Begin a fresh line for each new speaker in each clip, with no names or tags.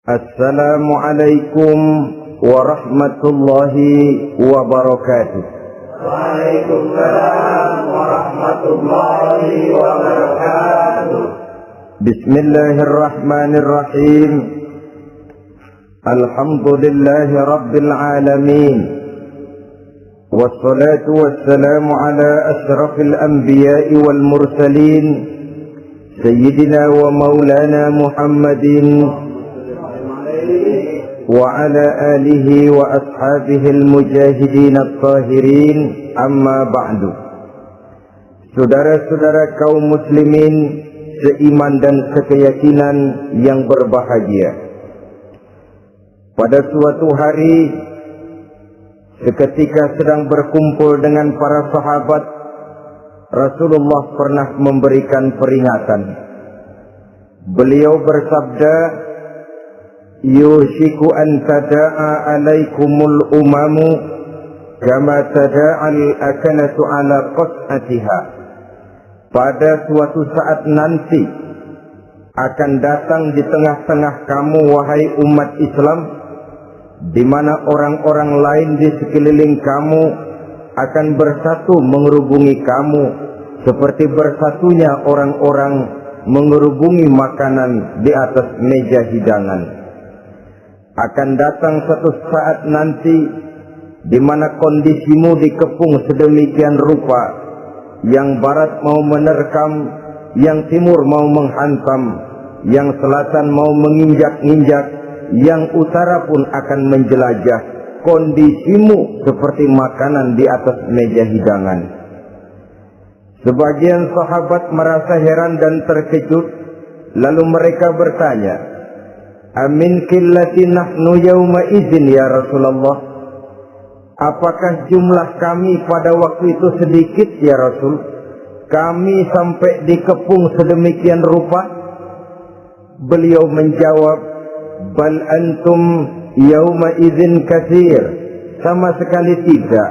Assalamualaikum warahmatullahi wabarakatuh.
Waalaikumsalam warahmatullahi wabarakatuh.
Bismillahirrahmanirrahim. Alhamdulillahi rabbil alamin. Wassalatu wassalamu ala ashrafil anbiya'i wal mursalin, Sayyidina wa maulana Muhammadin wa ala alihi wa ashabihi al-mujahidin at-tahirin, amma ba'du. Saudara-saudara kaum muslimin seiman dan sekeyakinan yang berbahagia, pada suatu hari seketika sedang berkumpul dengan para sahabat, Rasulullah pernah memberikan peringatan. Beliau bersabda, yushiku an tada'a alaikumul umamu kama tada'al akanatu ala qas'atiha. Pada suatu saat nanti akan datang di tengah-tengah kamu, wahai umat Islam, di mana orang-orang lain di sekeliling kamu akan bersatu mengerubungi kamu seperti bersatunya orang-orang mengerubungi makanan di atas meja hidangan. Akan datang satu saat nanti di mana kondisimu dikepung sedemikian rupa, yang barat mau menerkam, yang timur mau menghantam, yang selatan mau menginjak-injak, yang utara pun akan menjelajah. Kondisimu seperti makanan di atas meja hidangan. Sebagian sahabat merasa heran dan terkejut, lalu mereka bertanya, amin qillati nahnu yawma idzin ya Rasulullah? Apakah jumlah kami pada waktu itu sedikit ya Rasul? Kami sampai dikepung sedemikian rupa? Beliau menjawab, bal antum yauma idzin katsir. Sama sekali tidak.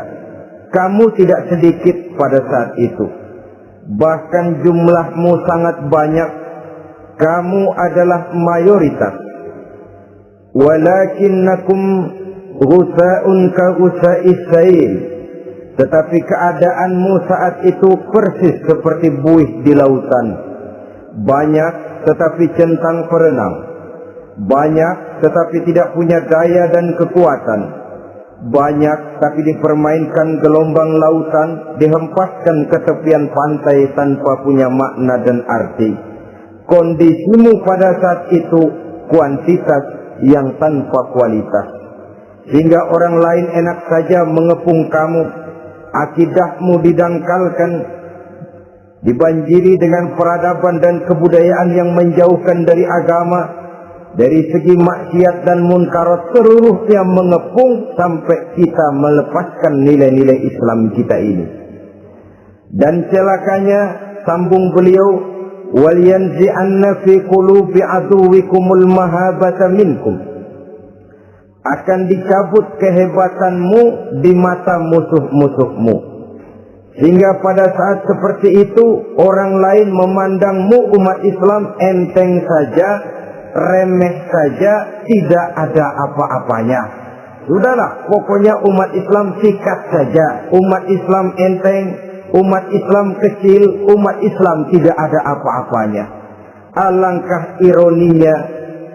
Kamu tidak sedikit pada saat itu. Bahkan jumlahmu sangat banyak. Kamu adalah mayoritas. Walakinnakum ghusa'un ka ghusa'is sail. Tetapi keadaanmu saat itu persis seperti buih di lautan. Banyak tetapi centang perenang. Banyak tetapi tidak punya daya dan kekuatan. Banyak tapi dipermainkan gelombang lautan, dihempaskan ke tepian pantai tanpa punya makna dan arti. Kondisimu pada saat itu kuantitas yang tanpa kualitas, sehingga orang lain enak saja mengepung kamu. Akidahmu didangkalkan, dibanjiri dengan peradaban dan kebudayaan yang menjauhkan dari agama. Dari segi maksiat dan munkarat seluruhnya mengepung sampai kita melepaskan nilai-nilai Islam kita ini. Dan celakanya, sambung beliau, wal yanzi'anna fi qulubi aduwikumul mahabata minkum. Akan dicabut kehebatanmu di mata musuh-musuhmu, sehingga pada saat seperti itu orang lain memandangmu umat Islam enteng saja, remeh saja, tidak ada apa-apanya. Sudahlah, pokoknya umat Islam sikat saja. Umat Islam enteng, umat Islam kecil, umat Islam tidak ada apa-apanya. Alangkah ironinya,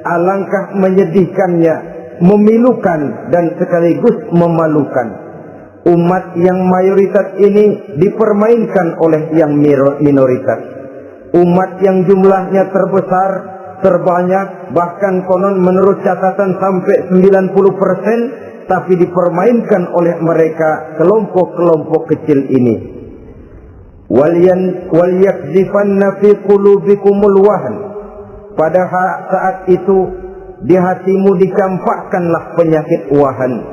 alangkah menyedihkannya, memilukan dan sekaligus memalukan. Umat yang mayoritas ini dipermainkan oleh yang minoritas. Umat yang jumlahnya terbesar, terbanyak, bahkan konon menurut catatan sampai 90%, tapi dipermainkan oleh mereka kelompok-kelompok kecil ini. Wal yakzifanna fi qulubikumul wahn. Pada saat itu di hatimu dicampakkanlah penyakit wahan.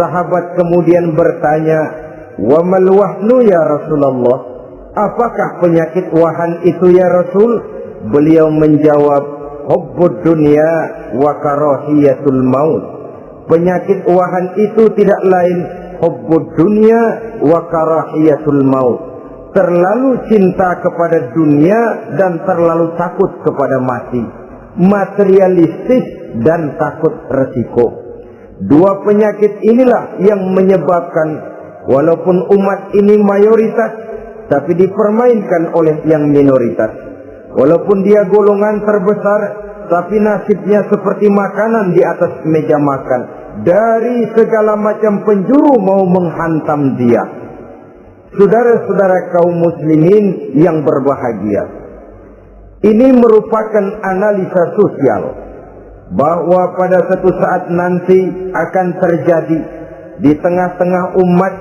Sahabat kemudian bertanya, wa mal wahnu ya Rasulullah? Apakah penyakit wahan itu ya Rasul? Beliau menjawab, hubbud dunya wa karahiyatul maut. Penyakit wahan itu tidak lain hubbud dunya wa karahiyatul maut. Terlalu cinta kepada dunia dan terlalu takut kepada mati. materialistis, dan takut resiko. Dua penyakit inilah yang menyebabkan walaupun umat ini mayoritas, tapi dipermainkan oleh yang minoritas. Walaupun dia golongan terbesar, tapi nasibnya seperti makanan di atas meja makan. Dari segala macam penjuru mau menghantam dia. Saudara-saudara kaum muslimin yang berbahagia, ini merupakan analisa sosial bahwa pada suatu saat nanti akan terjadi di tengah-tengah umat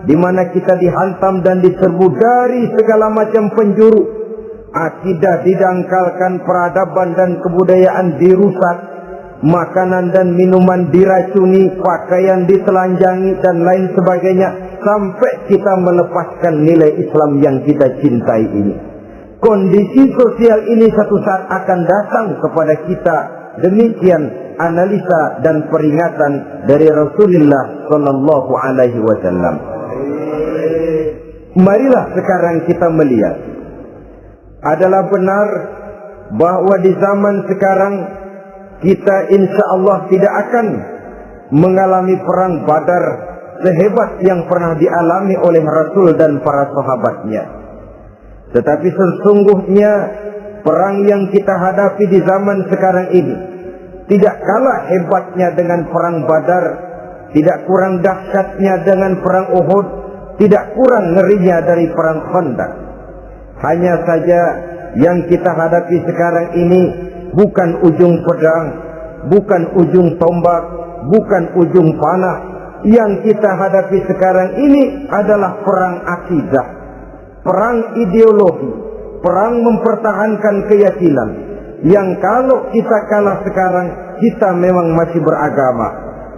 di mana kita dihantam dan diserbu dari segala macam penjuru. Akidah didangkalkan, peradaban dan kebudayaan dirusak, makanan dan minuman diracuni, pakaian ditelanjangi dan lain sebagainya, sampai kita melepaskan nilai Islam yang kita cintai ini. Kondisi sosial ini satu saat akan datang kepada kita. Demikian analisa dan peringatan dari Rasulullah sallallahu alaihi wasallam. Marilah sekarang kita melihat, adalah benar bahwa di zaman sekarang kita insya Allah tidak akan mengalami perang Badar sehebat yang pernah dialami oleh Rasul dan para sahabatnya. Tetapi sesungguhnya perang yang kita hadapi di zaman sekarang ini tidak kalah hebatnya dengan perang Badar, tidak kurang dahsyatnya dengan perang Uhud, tidak kurang ngerinya dari perang Khandaq. Hanya saja yang kita hadapi sekarang ini bukan ujung pedang, bukan ujung tombak, bukan ujung panah. Yang kita hadapi sekarang ini adalah perang akidah, perang ideologi, perang mempertahankan keyakinan. Yang kalau kita kalah sekarang, kita memang masih beragama.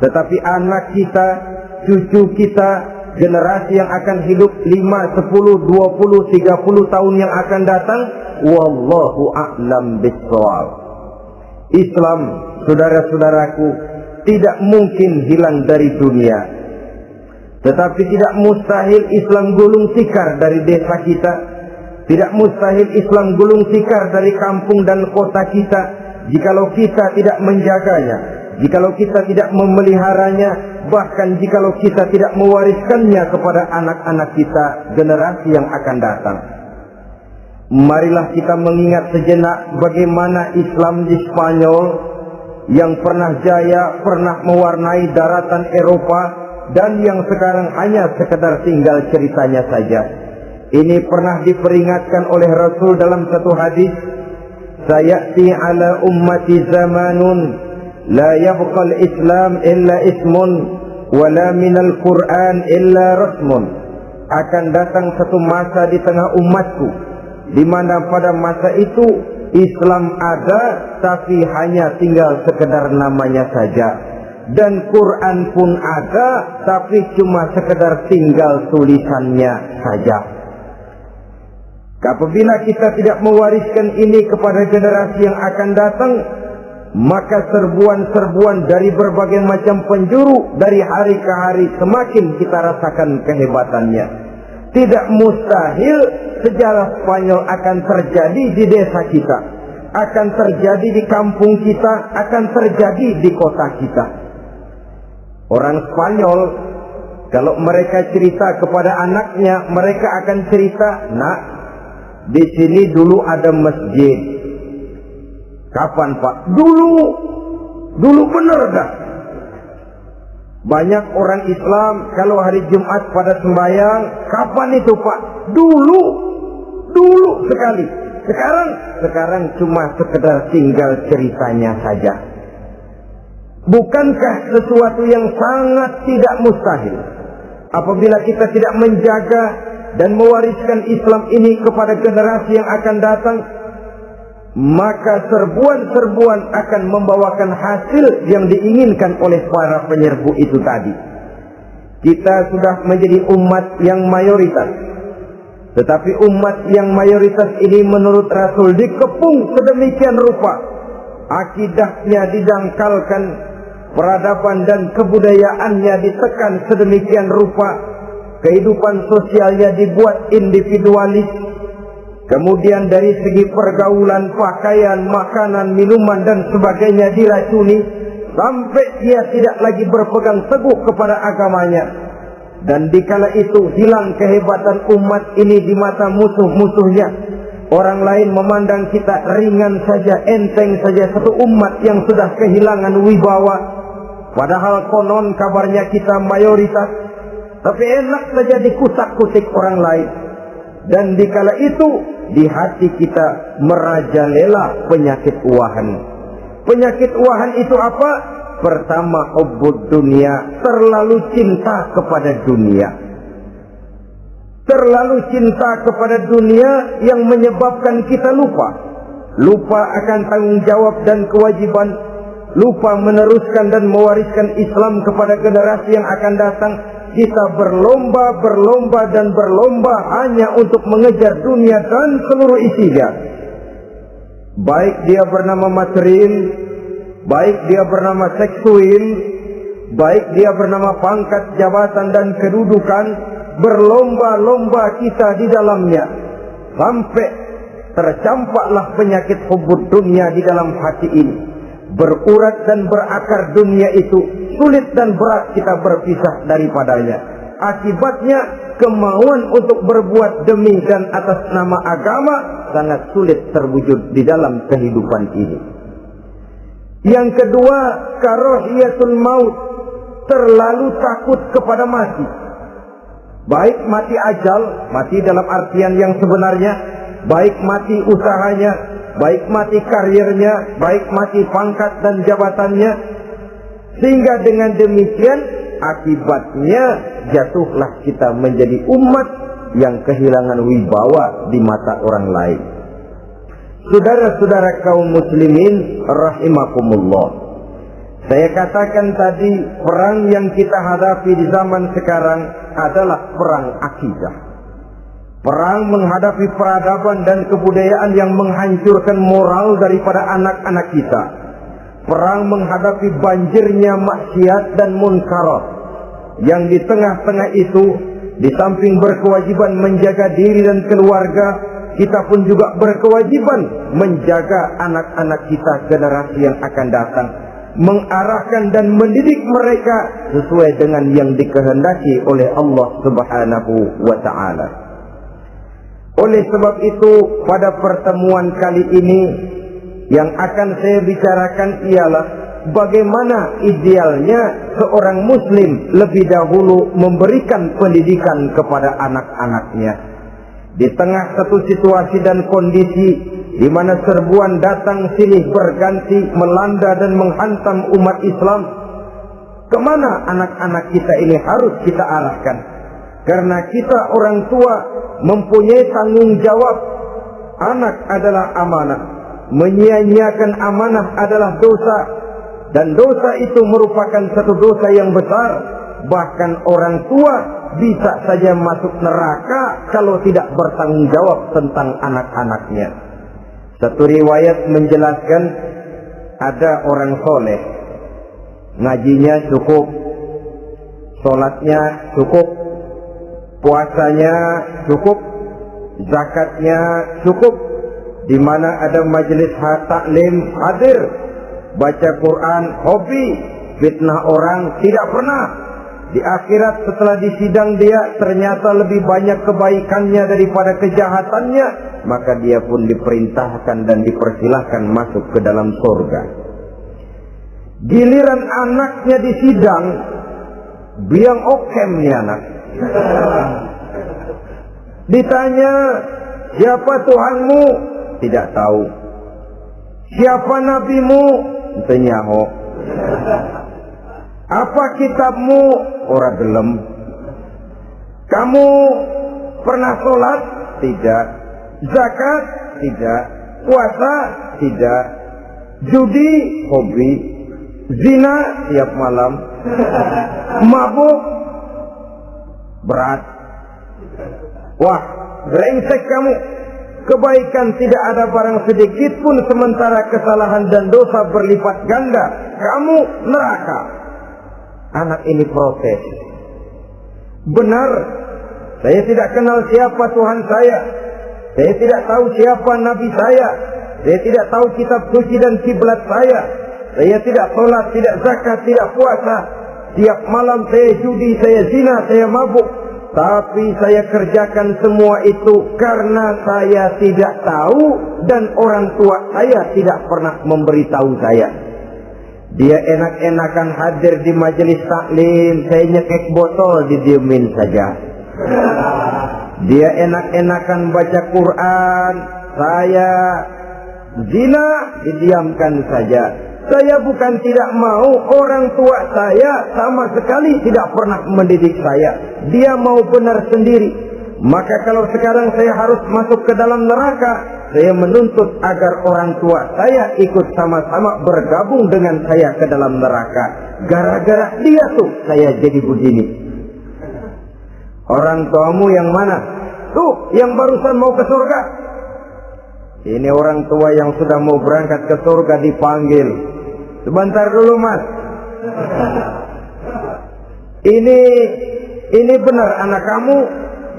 Tetapi anak kita, cucu kita, generasi yang akan hidup 5, 10, 20, 30 tahun yang akan datang, wallahu a'lam bissawab. Islam, saudara-saudaraku, tidak mungkin hilang dari dunia. Tetapi tidak mustahil Islam gulung tikar dari desa kita. Tidak mustahil Islam gulung tikar dari kampung dan kota kita, jikalau kita tidak menjaganya, jikalau kita tidak memeliharanya, bahkan jikalau kita tidak mewariskannya kepada anak-anak kita, generasi yang akan datang. Marilah kita mengingat sejenak bagaimana Islam di Spanyol yang pernah jaya, pernah mewarnai daratan Eropa, dan yang sekarang hanya sekedar tinggal ceritanya saja. Ini pernah diperingatkan oleh Rasul dalam satu hadis, sayati ala ummati zamanun la yabqa al-islam illa ismun wala minal Qur'an illa rasmun. Akan datang satu masa di tengah umatku di mana pada masa itu Islam ada tapi hanya tinggal sekedar namanya saja, dan Quran pun ada tapi cuma sekedar tinggal tulisannya saja. Apabila kita tidak mewariskan ini kepada generasi yang akan datang, maka serbuan-serbuan dari berbagai macam penjuru dari hari ke hari semakin kita rasakan kehebatannya. Tidak mustahil sejarah Spanyol akan terjadi di desa kita, akan terjadi di kampung kita, akan terjadi di kota kita. Orang Spanyol kalau mereka cerita kepada anaknya, mereka akan cerita, "Nak, di sini dulu ada masjid." Kapan, Pak? Dulu benar dah. Banyak orang Islam kalau hari Jumat pada sembahyang, kapan itu, Pak? Dulu sekali. Sekarang cuma sekedar tinggal ceritanya saja. Bukankah sesuatu yang sangat tidak mustahil apabila kita tidak menjaga dan mewariskan Islam ini kepada generasi yang akan datang, maka serbuan-serbuan akan membawakan hasil yang diinginkan oleh para penyerbu itu tadi. Kita sudah menjadi umat yang mayoritas, tetapi umat yang mayoritas ini menurut Rasul dikepung sedemikian rupa, akidahnya didangkalkan, peradaban dan kebudayaannya ditekan sedemikian rupa, kehidupan sosialnya dibuat individualis, Kemudian dari segi pergaulan, pakaian, makanan, minuman dan sebagainya diracuni, sampai dia tidak lagi berpegang teguh kepada agamanya. Dan dikala itu hilang kehebatan umat ini di mata musuh-musuhnya. Orang lain memandang kita ringan saja, enteng saja, satu umat yang sudah kehilangan wibawa. Padahal konon kabarnya kita mayoritas, tapi enak saja dikusak-kusik orang lain. Dan dikala itu di hati kita merajalela penyakit uahan. Penyakit uahan itu apa? Pertama, hubbud dunia, terlalu cinta kepada dunia. Terlalu cinta kepada dunia yang menyebabkan kita lupa akan tanggung jawab dan kewajiban, lupa meneruskan dan mewariskan Islam kepada generasi yang akan datang. Kita berlomba hanya untuk mengejar dunia dan seluruh isinya. Baik dia bernama material, baik dia bernama seksual, baik dia bernama pangkat, jabatan dan kedudukan, berlomba-lomba kita di dalamnya. Sampai tercampaklah penyakit hubbud dunia di dalam hati ini. Berurat dan berakar dunia itu, sulit dan berat kita berpisah daripadanya. Akibatnya kemauan untuk berbuat demi dan atas nama agama sangat sulit terwujud di dalam kehidupan ini. Yang kedua, karahiyatul maut, terlalu takut kepada mati. Baik mati ajal, mati dalam artian yang sebenarnya, baik mati usahanya, baik mati karirnya, baik mati pangkat dan jabatannya. Sehingga dengan demikian akibatnya jatuhlah kita menjadi umat yang kehilangan wibawa di mata orang lain. Saudara-saudara kaum muslimin rahimakumullah, saya katakan tadi, perang yang kita hadapi di zaman sekarang adalah perang akidah. Perang menghadapi peradaban dan kebudayaan yang menghancurkan moral daripada anak-anak kita. Perang menghadapi banjirnya maksiat dan munkarat. Yang di tengah-tengah itu, di samping berkewajiban menjaga diri dan keluarga, kita pun juga berkewajiban menjaga anak-anak kita, generasi yang akan datang. Mengarahkan dan mendidik mereka sesuai dengan yang dikehendaki oleh Allah Subhanahu wa ta'ala. Oleh sebab itu, pada pertemuan kali ini yang akan saya bicarakan ialah bagaimana idealnya seorang muslim lebih dahulu memberikan pendidikan kepada anak-anaknya. Di tengah satu situasi dan kondisi di mana serbuan datang silih berganti melanda dan menghantam umat Islam, kemana anak-anak kita ini harus kita arahkan? Karena kita orang tua mempunyai tanggung jawab. Anak adalah amanah. Menyia-nyiakan amanah adalah dosa. Dan dosa itu merupakan satu dosa yang besar. Bahkan orang tua bisa saja masuk neraka kalau tidak bertanggung jawab tentang anak-anaknya. Satu riwayat menjelaskan ada orang soleh, ngajinya cukup, sholatnya cukup, puasanya cukup, zakatnya cukup, di mana ada majelis taklim hadir, baca Quran hobi, fitnah orang tidak pernah. Di akhirat setelah disidang dia ternyata lebih banyak kebaikannya daripada kejahatannya, maka dia pun diperintahkan dan dipersilahkan masuk ke dalam surga. Giliran anaknya disidang, biang okem nih anak. Ditanya, siapa Tuhanmu? Tidak tahu. Siapa nabimu? Tenyaho. Apa kitabmu? Ora gelem. Kamu pernah sholat? Tidak. Zakat? Tidak. Puasa? Tidak. Judi? Hobi. Zina? Tiap malam. Mabuk? Berat. Wah, brengsek kamu. Kebaikan tidak ada barang sedikit pun, sementara kesalahan dan dosa berlipat ganda. Kamu neraka. Anak ini protes. Benar, saya tidak kenal siapa Tuhan saya. Saya tidak tahu siapa Nabi saya. Saya tidak tahu kitab suci dan kiblat saya. Saya tidak sholat, tidak zakat, tidak puasa. Tiap malam saya judi, saya zina, saya mabuk. Tapi saya kerjakan semua itu karena saya tidak tahu dan orang tua saya tidak pernah memberitahu saya. Dia enak-enakan hadir di majelis taklim, saya nyekek botol, didiemin saja. Dia enak-enakan baca Quran, saya zina, didiamkan saja. Saya bukan tidak mau, orang tua saya sama sekali tidak pernah mendidik saya. Dia mau benar sendiri. Maka kalau sekarang saya harus masuk ke dalam neraka, saya menuntut agar orang tua saya ikut sama-sama bergabung dengan saya ke dalam neraka. Gara-gara dia tuh saya jadi begini. Orang tuamu yang mana? Tuh, yang barusan mau ke surga. Ini orang tua yang sudah mau berangkat ke surga dipanggil. Sebentar dulu, Mas. Ini benar anak kamu?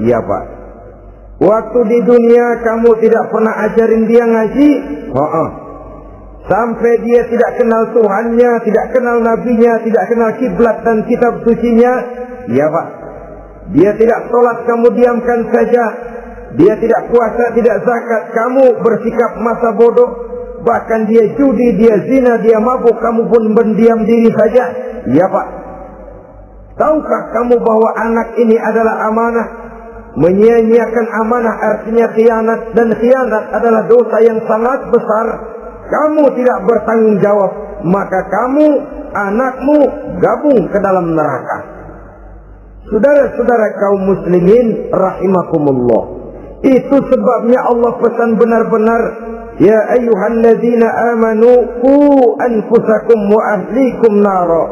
Iya, Pak. Waktu di dunia kamu tidak pernah ajarin dia ngaji? Sampai dia tidak kenal Tuhannya, tidak kenal nabinya, tidak kenal kiblat dan kitab sucinya? Iya, Pak. Dia tidak sholat, kamu diamkan saja. Dia tidak puasa, tidak zakat, kamu bersikap masa bodoh. Bahkan dia judi, dia zina, dia mabuk, kamu pun berdiam diri saja. Iya, Pak. Tahukah kamu bahwa anak ini adalah amanah? Menyia-nyiakan amanah artinya khianat, dan khianat adalah dosa yang sangat besar. Kamu tidak bertanggung jawab, maka kamu, anakmu gabung ke dalam neraka. Saudara-saudara kaum muslimin rahimakumullah, itu sebabnya Allah pesan benar-benar, ya ayyuhalladzina amanu qu anfusakum wa ahlikum nara.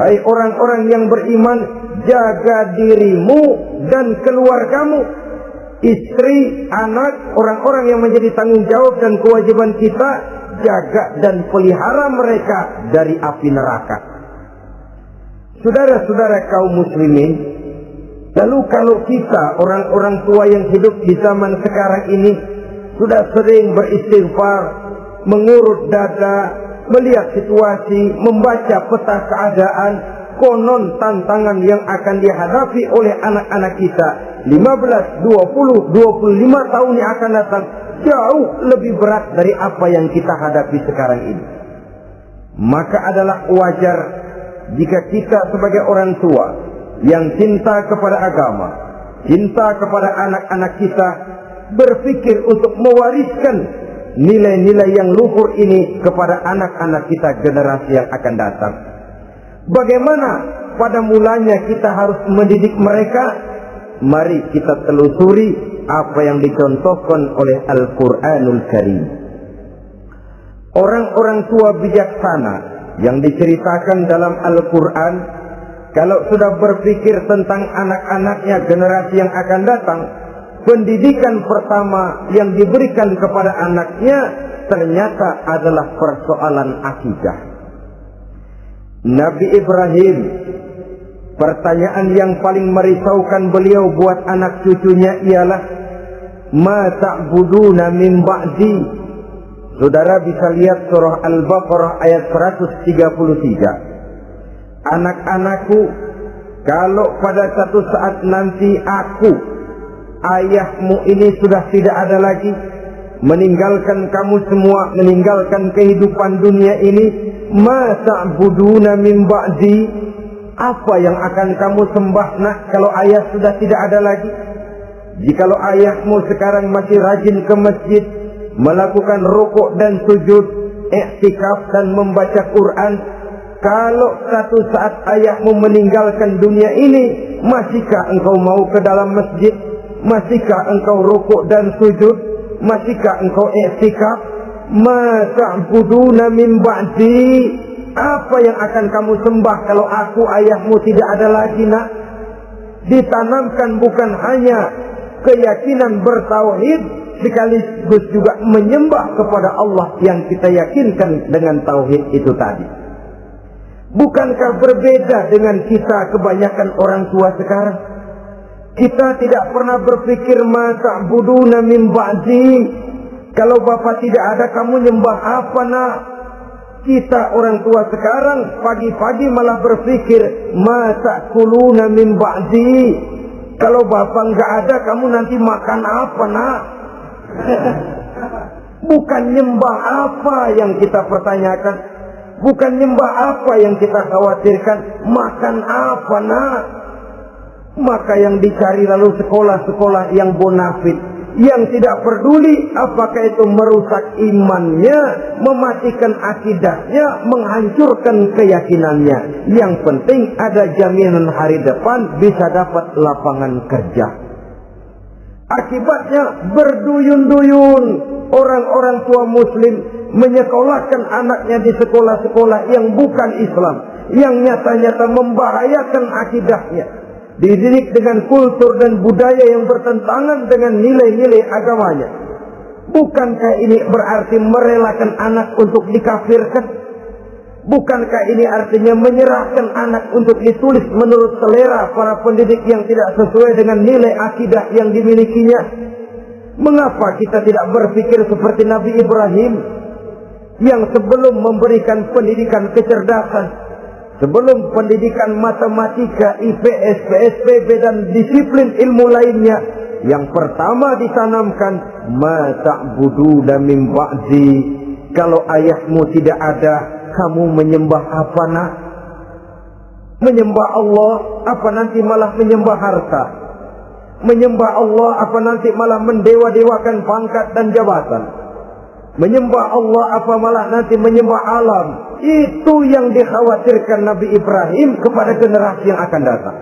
Hai orang-orang yang beriman, jaga dirimu dan keluargamu, istri, anak, orang-orang yang menjadi tanggung jawab dan kewajiban kita, jaga dan pelihara mereka dari api neraka. Saudara-saudara kaum muslimin, lalu kalau kita orang-orang tua yang hidup di zaman sekarang ini sudah sering beristighfar, mengurut dada, melihat situasi, membaca peta keadaan, konon tantangan yang akan dihadapi oleh anak-anak kita 15, 20, 25 tahun yang akan datang jauh lebih berat dari apa yang kita hadapi sekarang ini. Maka adalah wajar jika kita sebagai orang tua yang cinta kepada agama, cinta kepada anak-anak kita, berpikir untuk mewariskan nilai-nilai yang luhur ini kepada anak-anak kita generasi yang akan datang. Bagaimana pada mulanya kita harus mendidik mereka? Mari kita telusuri apa yang dicontohkan oleh Al-Quranul Karim. Orang-orang tua bijaksana yang diceritakan dalam Al-Quran, kalau sudah berpikir tentang anak-anaknya generasi yang akan datang, pendidikan pertama yang diberikan kepada anaknya ternyata adalah persoalan akidah. Nabi Ibrahim, pertanyaan yang paling merisaukan beliau buat anak cucunya ialah, ma ta'buduna min ba'di. Saudara bisa lihat surah Al-Baqarah ayat 133. Anak-anakku, kalau pada satu saat nanti aku, ayahmu ini sudah tidak ada lagi, meninggalkan kamu semua, meninggalkan kehidupan dunia ini, ma ta'buduna min ba'di, apa yang akan kamu sembah nak kalau ayah sudah tidak ada lagi? Jikalau ayahmu sekarang masih rajin ke masjid, melakukan rukuk dan sujud, i'tikaf dan membaca Quran, kalau satu saat ayahmu meninggalkan dunia ini, masihkah engkau mau ke dalam masjid? Masihkah engkau rukuk dan sujud? Masihkah engkau i'tikaf? Ma ta'buduna min ba'di, apa yang akan kamu sembah kalau aku ayahmu tidak ada lagi nak? Ditanamkan bukan hanya keyakinan bertauhid, sekaligus juga menyembah kepada Allah yang kita yakinkan dengan tauhid itu tadi. Bukankah berbeda dengan kita kebanyakan orang tua sekarang? Kita tidak pernah berpikir ma ta'buduna min ba'di. Kalau bapak tidak ada, kamu nyembah apa nak? Kita orang tua sekarang pagi-pagi malah berpikir ma ta'kuluna min ba'di. Kalau bapak nggak ada, kamu nanti makan apa nak? Bukan nyembah apa yang kita pertanyakan, bukan nyembah apa yang kita khawatirkan, makan apa nak? Maka yang dicari lalu sekolah-sekolah yang bonafit, yang tidak peduli apakah itu merusak imannya, mematikan akidahnya, menghancurkan keyakinannya. Yang penting ada jaminan hari depan bisa dapat lapangan kerja. Akibatnya berduyun-duyun orang-orang tua muslim menyekolahkan anaknya di sekolah-sekolah yang bukan Islam, yang nyata-nyata membahayakan akidahnya, dididik dengan kultur dan budaya yang bertentangan dengan nilai-nilai agamanya. Bukankah ini berarti merelakan anak untuk dikafirkan? Bukankah ini artinya menyerahkan anak untuk ditulis menurut selera para pendidik yang tidak sesuai dengan nilai akidah yang dimilikinya? Mengapa kita tidak berpikir seperti Nabi Ibrahim yang sebelum memberikan pendidikan kecerdasan, sebelum pendidikan matematika, IPS, PSBB dan disiplin ilmu lainnya, yang pertama ditanamkan ma ta'buduna min ba'di. Kalau ayahmu tidak ada, kamu menyembah apa nak? Menyembah Allah apa nanti malah menyembah harta? Menyembah Allah apa nanti malah mendewa-dewakan pangkat dan jabatan? Menyembah Allah apa malah nanti menyembah alam? Itu yang dikhawatirkan Nabi Ibrahim kepada generasi yang akan datang.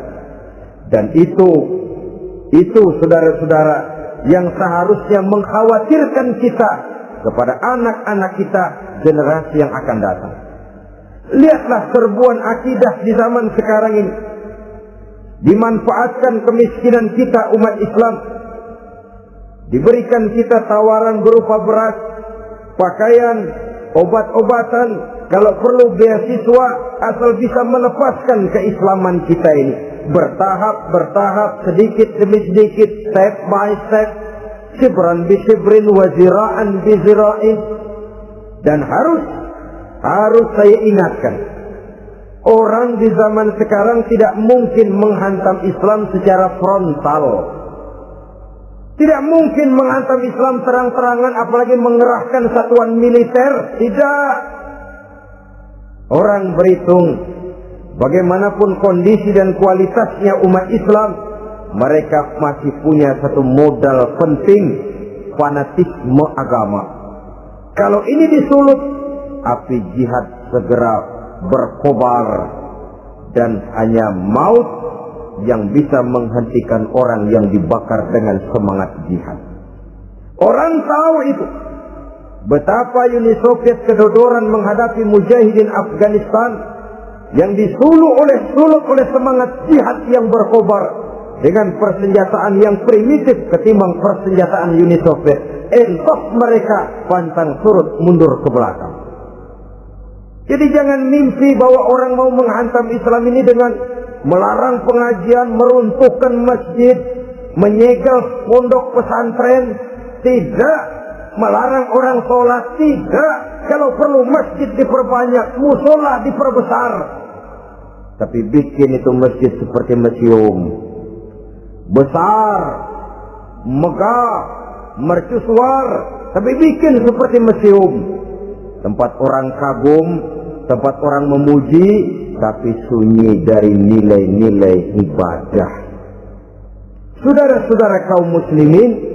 Dan itu saudara-saudara yang seharusnya mengkhawatirkan kita kepada anak-anak kita generasi yang akan datang. Lihatlah serbuan akidah di zaman sekarang ini. Dimanfaatkan kemiskinan kita umat Islam. Diberikan kita tawaran berupa beras, pakaian, obat-obatan, kalau perlu beasiswa, asal bisa melepaskan keislaman kita ini. Bertahap, sedikit demi sedikit, step by step, sibran bi sibrin wa zira'an bi zira'in. Dan harus saya ingatkan, orang di zaman sekarang tidak mungkin menghantam Islam secara frontal. Tidak mungkin menghantam Islam terang-terangan, apalagi mengerahkan satuan militer. Tidak. Orang berhitung bagaimanapun kondisi dan kualitasnya umat Islam, mereka masih punya satu modal penting, fanatisme agama. Kalau ini disulut, api jihad segera berkobar, dan hanya maut yang bisa menghentikan orang yang dibakar dengan semangat jihad. Orang tahu itu. Betapa Uni Soviet kedodoran menghadapi mujahidin Afghanistan yang disulut oleh semangat jihad yang berkobar dengan persenjataan yang primitif ketimbang persenjataan Uni Soviet. Entos mereka pantang surut mundur ke belakang. Jadi jangan mimpi bahwa orang mau menghantam Islam ini dengan melarang pengajian, meruntuhkan masjid, menyegel pondok pesantren. Tidak. Melarang orang sholat. Tidak. Kalau perlu masjid diperbanyak, musola diperbesar. Tapi bikin itu masjid seperti museum. Besar, megah, mercusuar, tapi bikin seperti museum. Tempat orang kagum, tempat orang memuji, tapi sunyi dari nilai-nilai ibadah. Saudara-saudara kaum muslimin,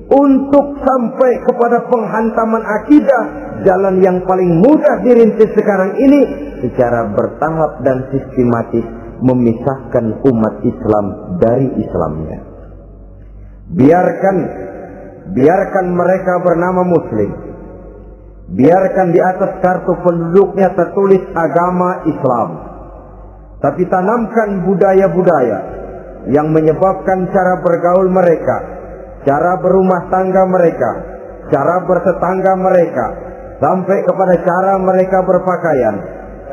untuk sampai kepada penghantaman akidah, jalan yang paling mudah dirintis sekarang ini secara bertahap dan sistematis, memisahkan umat Islam dari Islamnya. Biarkan mereka bernama Muslim. Biarkan di atas kartu penduduknya tertulis agama Islam. Tapi tanamkan budaya-budaya yang menyebabkan cara bergaul mereka, cara berumah tangga mereka, cara bertetangga mereka, sampai kepada cara mereka berpakaian,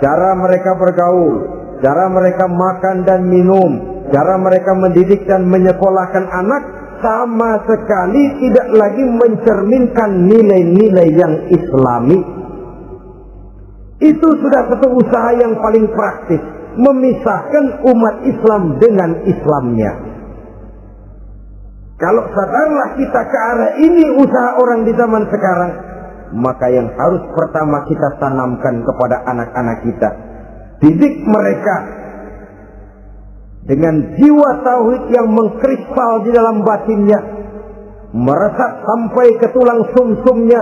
cara mereka bergaul, cara mereka makan dan minum, cara mereka mendidik dan menyekolahkan anak sama sekali tidak lagi mencerminkan nilai-nilai yang islami. Itu sudah satu usaha yang paling praktis, memisahkan umat Islam dengan Islamnya. Kalau sadarlah kita ke arah ini usaha orang di zaman sekarang, maka yang harus pertama kita tanamkan kepada anak-anak kita, didik mereka dengan jiwa tauhid yang mengkristal di dalam batinnya, meresap sampai ke tulang sumsumnya,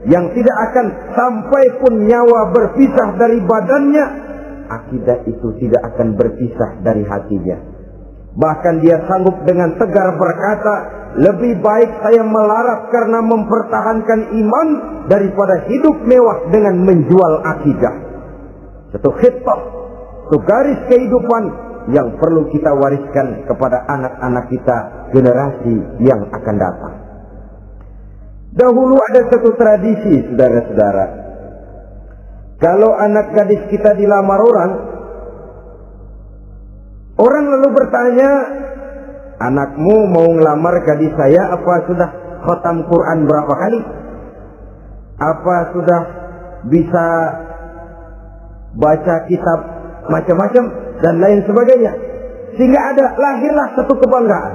yang tidak akan sampai pun nyawa berpisah dari badannya. Akidah itu tidak akan berpisah dari hatinya. Bahkan dia sanggup dengan tegar berkata, lebih baik saya melarat karena mempertahankan iman daripada hidup mewah dengan menjual akidah. Satu khitbah, satu garis kehidupan yang perlu kita wariskan kepada anak-anak kita, generasi yang akan datang. Dahulu ada satu tradisi, saudara-saudara. Kalau anak gadis kita dilamar orang lalu bertanya, anakmu mau ngelamar gadis saya, apa sudah khatam Quran berapa kali? Apa sudah bisa baca kitab macam-macam dan lain sebagainya? Sehingga lahirlah satu kebanggaan.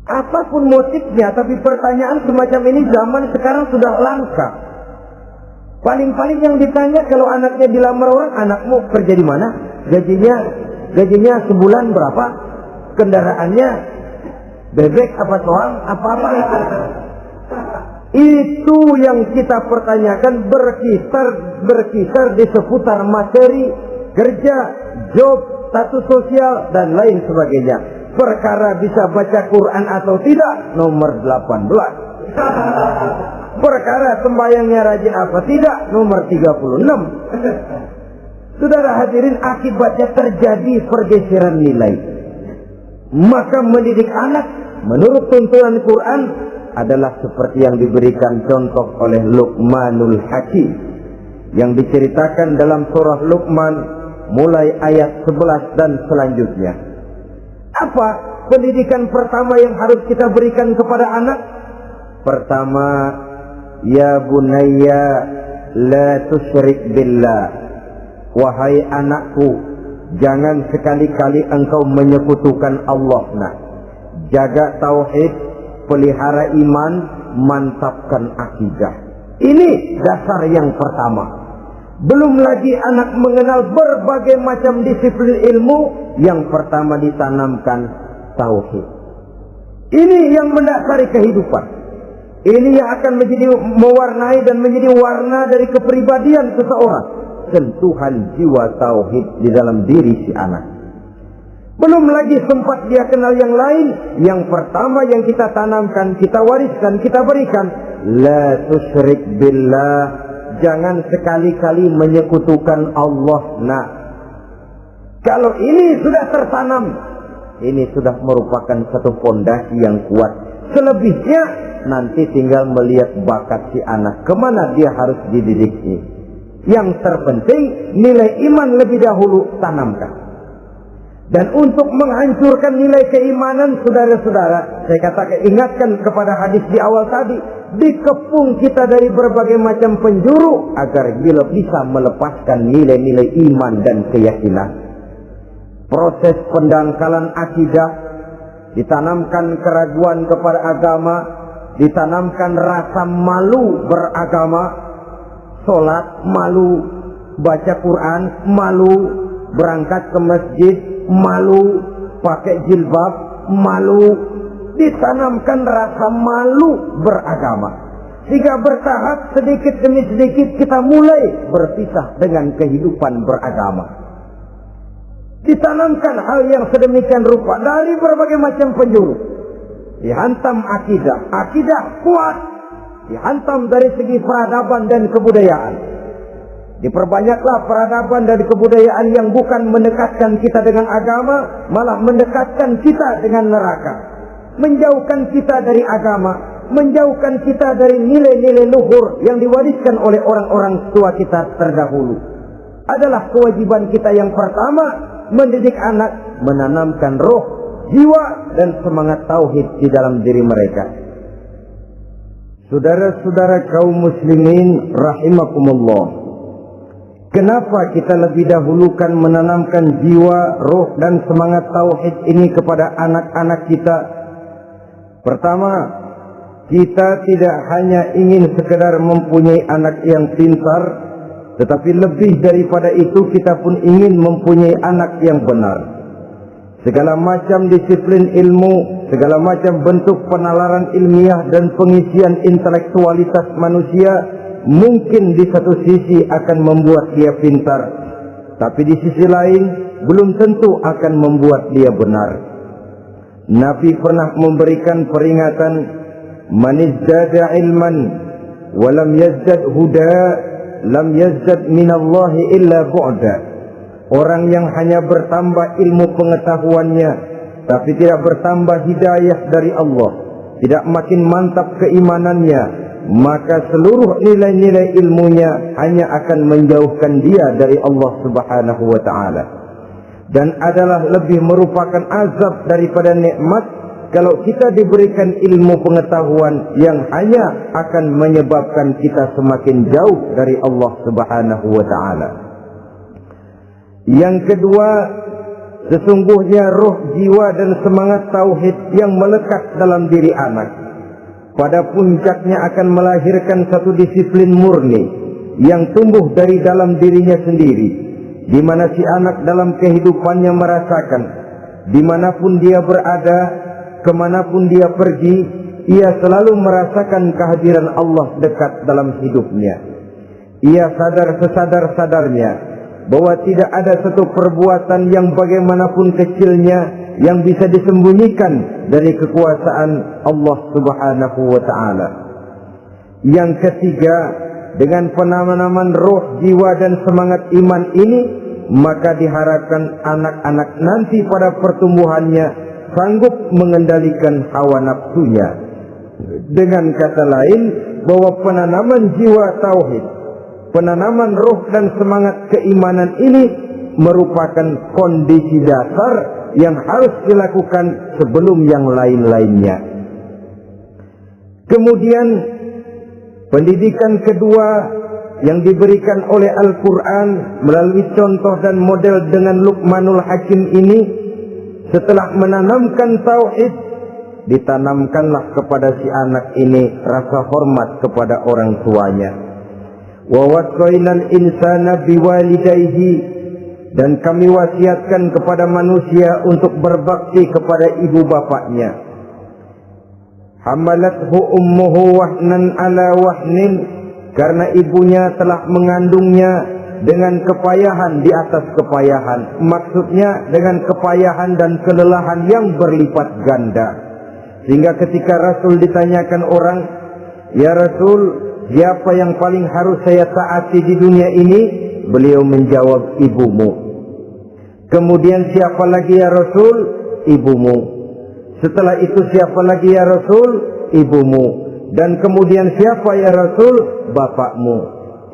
Apapun motifnya, tapi pertanyaan semacam ini zaman sekarang sudah langka. Paling-paling yang ditanya kalau anaknya dilamar orang, anakmu kerja di mana? Gajinya sebulan berapa? Kendaraannya bebek apa soang? Apa-apa. Itu yang kita pertanyakan, berkisar di seputar materi, kerja, job, status sosial, dan lain sebagainya. Perkara bisa baca Quran atau tidak, nomor 18. Perkara sembahyangnya rajin apa tidak, nomor 36. Saudara hadirin, akibatnya terjadi pergeseran nilai. Maka mendidik anak menurut tuntunan Quran adalah seperti yang diberikan contoh oleh Luqmanul Hakim, yang diceritakan dalam surah Luqman mulai ayat 11 dan selanjutnya. Apa pendidikan pertama yang harus kita berikan kepada anak? Pertama, ya bunayya la tusyrik billah. Wahai anakku, jangan sekali-kali engkau menyekutukan Allah. Nah, jaga tauhid, pelihara iman, mantapkan akidah. Ini dasar yang pertama. Belum lagi anak mengenal berbagai macam disiplin ilmu, yang pertama ditanamkan tauhid. Ini yang mendasari kehidupan. Ini yang akan menjadi mewarnai dan menjadi warna dari kepribadian seseorang. Sentuhan jiwa tauhid di dalam diri si anak. Belum lagi sempat dia kenal yang lain. Yang pertama yang kita tanamkan, kita wariskan, kita berikan, la tusyrik billah. Jangan sekali-kali menyekutukan Allah. Nah, kalau ini sudah tertanam, ini sudah merupakan satu fondasi yang kuat. Selebihnya nanti tinggal melihat bakat si anak, kemana dia harus dididik. Yang terpenting nilai iman lebih dahulu tanamkan. Dan untuk menghancurkan nilai keimanan, saudara-saudara, saya katakan, ingatkan kepada hadis di awal tadi, dikepung kita dari berbagai macam penjuru agar bisa melepaskan nilai-nilai iman dan keyakinan. Proses pendangkalan akidah, ditanamkan keraguan kepada agama, ditanamkan rasa malu beragama, sholat malu, baca Quran malu, berangkat ke masjid malu, pakai jilbab malu, ditanamkan rasa malu beragama. Sehingga bertahap sedikit demi sedikit kita mulai berpisah dengan kehidupan beragama. Ditanamkan hal yang sedemikian rupa dari berbagai macam penjuru. Dihantam akidah kuat, dihantam dari segi peradaban dan kebudayaan. Diperbanyaklah peradaban dan kebudayaan yang bukan mendekatkan kita dengan agama, malah mendekatkan kita dengan neraka. Menjauhkan kita dari agama, menjauhkan kita dari nilai-nilai luhur yang diwariskan oleh orang-orang tua kita terdahulu. Adalah kewajiban kita yang pertama, mendidik anak, menanamkan roh, jiwa, dan semangat tauhid di dalam diri mereka. Saudara-saudara kaum muslimin rahimakumullah, kenapa kita lebih dahulukan menanamkan jiwa, roh, dan semangat tauhid ini kepada anak-anak kita? Pertama, kita tidak hanya ingin sekedar mempunyai anak yang pintar, tetapi lebih daripada itu kita pun ingin mempunyai anak yang benar. Segala macam disiplin ilmu, segala macam bentuk penalaran ilmiah dan pengisian intelektualitas manusia mungkin di satu sisi akan membuat dia pintar, tapi di sisi lain belum tentu akan membuat dia benar. Nabi pernah memberikan peringatan, man izdada ilman wa lam yazdad huda lam yazdad minallahi illa bu'da. Orang yang hanya bertambah ilmu pengetahuannya tapi tidak bertambah hidayah dari Allah, tidak makin mantap keimanannya, maka seluruh nilai-nilai ilmunya hanya akan menjauhkan dia dari Allah Subhanahu wa ta'ala. Dan adalah lebih merupakan azab daripada nikmat kalau kita diberikan ilmu pengetahuan yang hanya akan menyebabkan kita semakin jauh dari Allah Subhanahu wa ta'ala. Yang kedua, sesungguhnya roh, jiwa, dan semangat tauhid yang melekat dalam diri anak pada puncaknya akan melahirkan satu disiplin murni yang tumbuh dari dalam dirinya sendiri, di mana si anak dalam kehidupannya merasakan dimanapun dia berada, kemanapun dia pergi, ia selalu merasakan kehadiran Allah dekat dalam hidupnya. Ia sadar sesadar-sadarnya bahwa tidak ada satu perbuatan yang bagaimanapun kecilnya yang bisa disembunyikan dari kekuasaan Allah Subhanahu wa ta'ala. Yang ketiga, dengan penanaman roh, jiwa, dan semangat iman ini, maka diharapkan anak-anak nanti pada pertumbuhannya sanggup mengendalikan hawa nafsunya. Dengan kata lain, bahwa penanaman jiwa tauhid, penanaman roh dan semangat keimanan ini merupakan kondisi dasar yang harus dilakukan sebelum yang lain-lainnya. Kemudian pendidikan kedua yang diberikan oleh Al-Quran melalui contoh dan model dengan Luqmanul Hakim ini, setelah menanamkan tauhid, ditanamkanlah kepada si anak ini rasa hormat kepada orang tuanya. Wa wasainal insana biwalidayhi, dan kami wasiatkan kepada manusia untuk berbakti kepada ibu bapaknya. Hamalathu ummuhu wahnan ala wahnin, karena ibunya telah mengandungnya dengan kepayahan di atas kepayahan. Maksudnya dengan kepayahan dan kelelahan yang berlipat ganda. Sehingga ketika Rasul ditanyakan orang, "Ya Rasul, siapa yang paling harus saya taati di dunia ini?" Beliau menjawab, "Ibumu." Kemudian, "Siapa lagi ya Rasul?" "Ibumu." Setelah itu, "Siapa lagi ya Rasul?" "Ibumu." Dan kemudian, "Siapa ya Rasul?" "Bapakmu."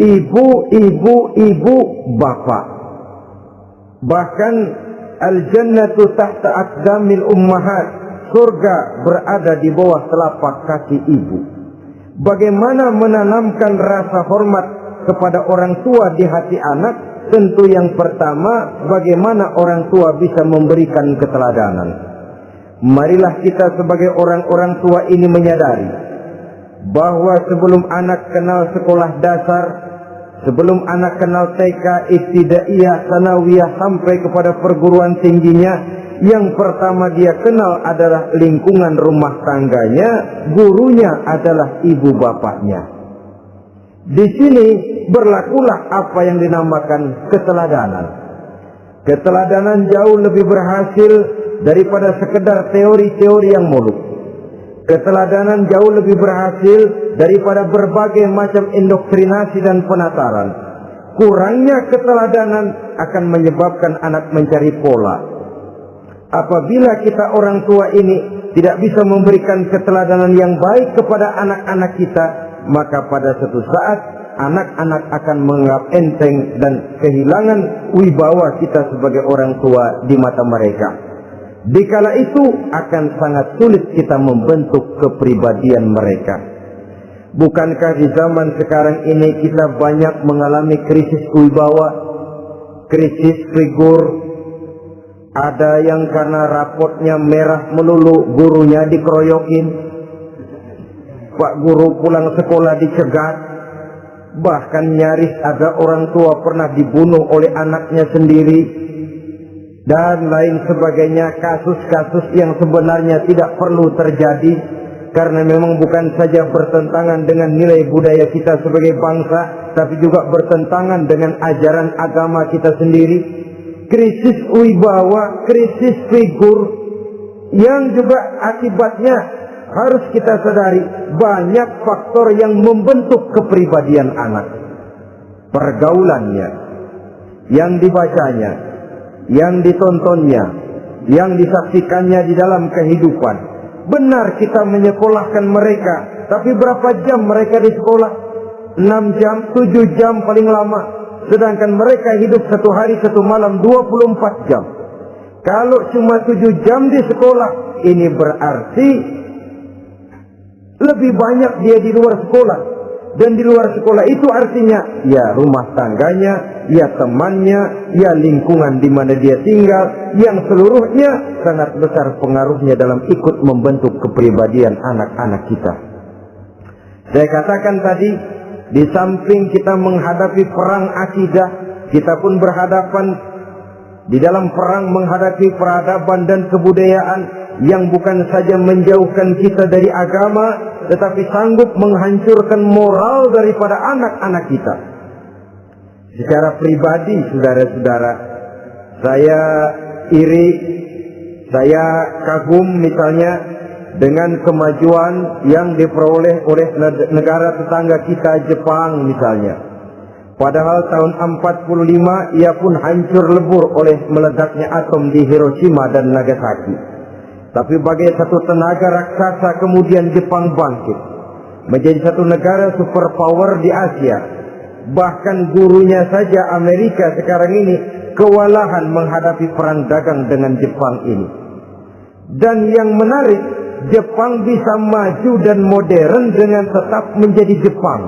Ibu, ibu, ibu, bapak. Bahkan al-jannatu tahta aqdamil ummahat, surga berada di bawah telapak kaki ibu. Bagaimana menanamkan rasa hormat kepada orang tua di hati anak? Tentu yang pertama, bagaimana orang tua bisa memberikan keteladanan. Marilah kita sebagai orang-orang tua ini menyadari bahwa sebelum anak kenal sekolah dasar, sebelum anak kenal TK, ibtidaiyah, sanawiyah, sampai kepada perguruan tingginya, yang pertama dia kenal adalah lingkungan rumah tangganya, gurunya adalah ibu bapaknya. Di sini berlakulah apa yang dinamakan keteladanan. Keteladanan jauh lebih berhasil daripada sekedar teori-teori yang muluk. Keteladanan jauh lebih berhasil daripada berbagai macam indoktrinasi dan penataran. Kurangnya keteladanan akan menyebabkan anak mencari pola. Apabila kita orang tua ini tidak bisa memberikan keteladanan yang baik kepada anak-anak kita, maka pada suatu saat anak-anak akan menganggap enteng dan kehilangan wibawa kita sebagai orang tua di mata mereka. Dikala itu akan sangat sulit kita membentuk kepribadian mereka. Bukankah di zaman sekarang ini kita banyak mengalami krisis wibawa, krisis figur? Ada yang karena rapotnya merah melulu, gurunya dikeroyokin. Pak guru pulang sekolah dicegat. Bahkan nyaris ada orang tua pernah dibunuh oleh anaknya sendiri. Dan lain sebagainya, kasus-kasus yang sebenarnya tidak perlu terjadi. Karena memang bukan saja bertentangan dengan nilai budaya kita sebagai bangsa, tapi juga bertentangan dengan ajaran agama kita sendiri. Krisis wibawa, krisis figur, yang juga akibatnya harus kita sadari banyak faktor yang membentuk kepribadian anak. Pergaulannya, yang dibacanya, yang ditontonnya, yang disaksikannya di dalam kehidupan. Benar kita menyekolahkan mereka, tapi berapa jam mereka di sekolah? 6 jam, 7 jam paling lama. Sedangkan mereka hidup satu hari satu malam 24 jam. Kalau cuma 7 jam di sekolah, ini berarti lebih banyak dia di luar sekolah. Dan di luar sekolah itu artinya ya rumah tangganya, ya temannya, ya lingkungan di mana dia tinggal, yang seluruhnya sangat besar pengaruhnya dalam ikut membentuk kepribadian anak-anak kita. Saya katakan tadi, di samping kita menghadapi perang akidah, kita pun berhadapan di dalam perang menghadapi peradaban dan kebudayaan yang bukan saja menjauhkan kita dari agama, tetapi sanggup menghancurkan moral daripada anak-anak kita. Secara pribadi, saudara-saudara, saya iri, saya kagum misalnya dengan kemajuan yang diperoleh oleh negara tetangga kita, Jepang misalnya. Padahal tahun 45 ia pun hancur lebur oleh meledaknya atom di Hiroshima dan Nagasaki. Tapi bagai satu tenaga raksasa kemudian Jepang bangkit menjadi satu negara superpower di Asia. Bahkan gurunya saja Amerika sekarang ini kewalahan menghadapi perang dagang dengan Jepang ini. Dan yang menarik, Jepang bisa maju dan modern dengan tetap menjadi Jepang,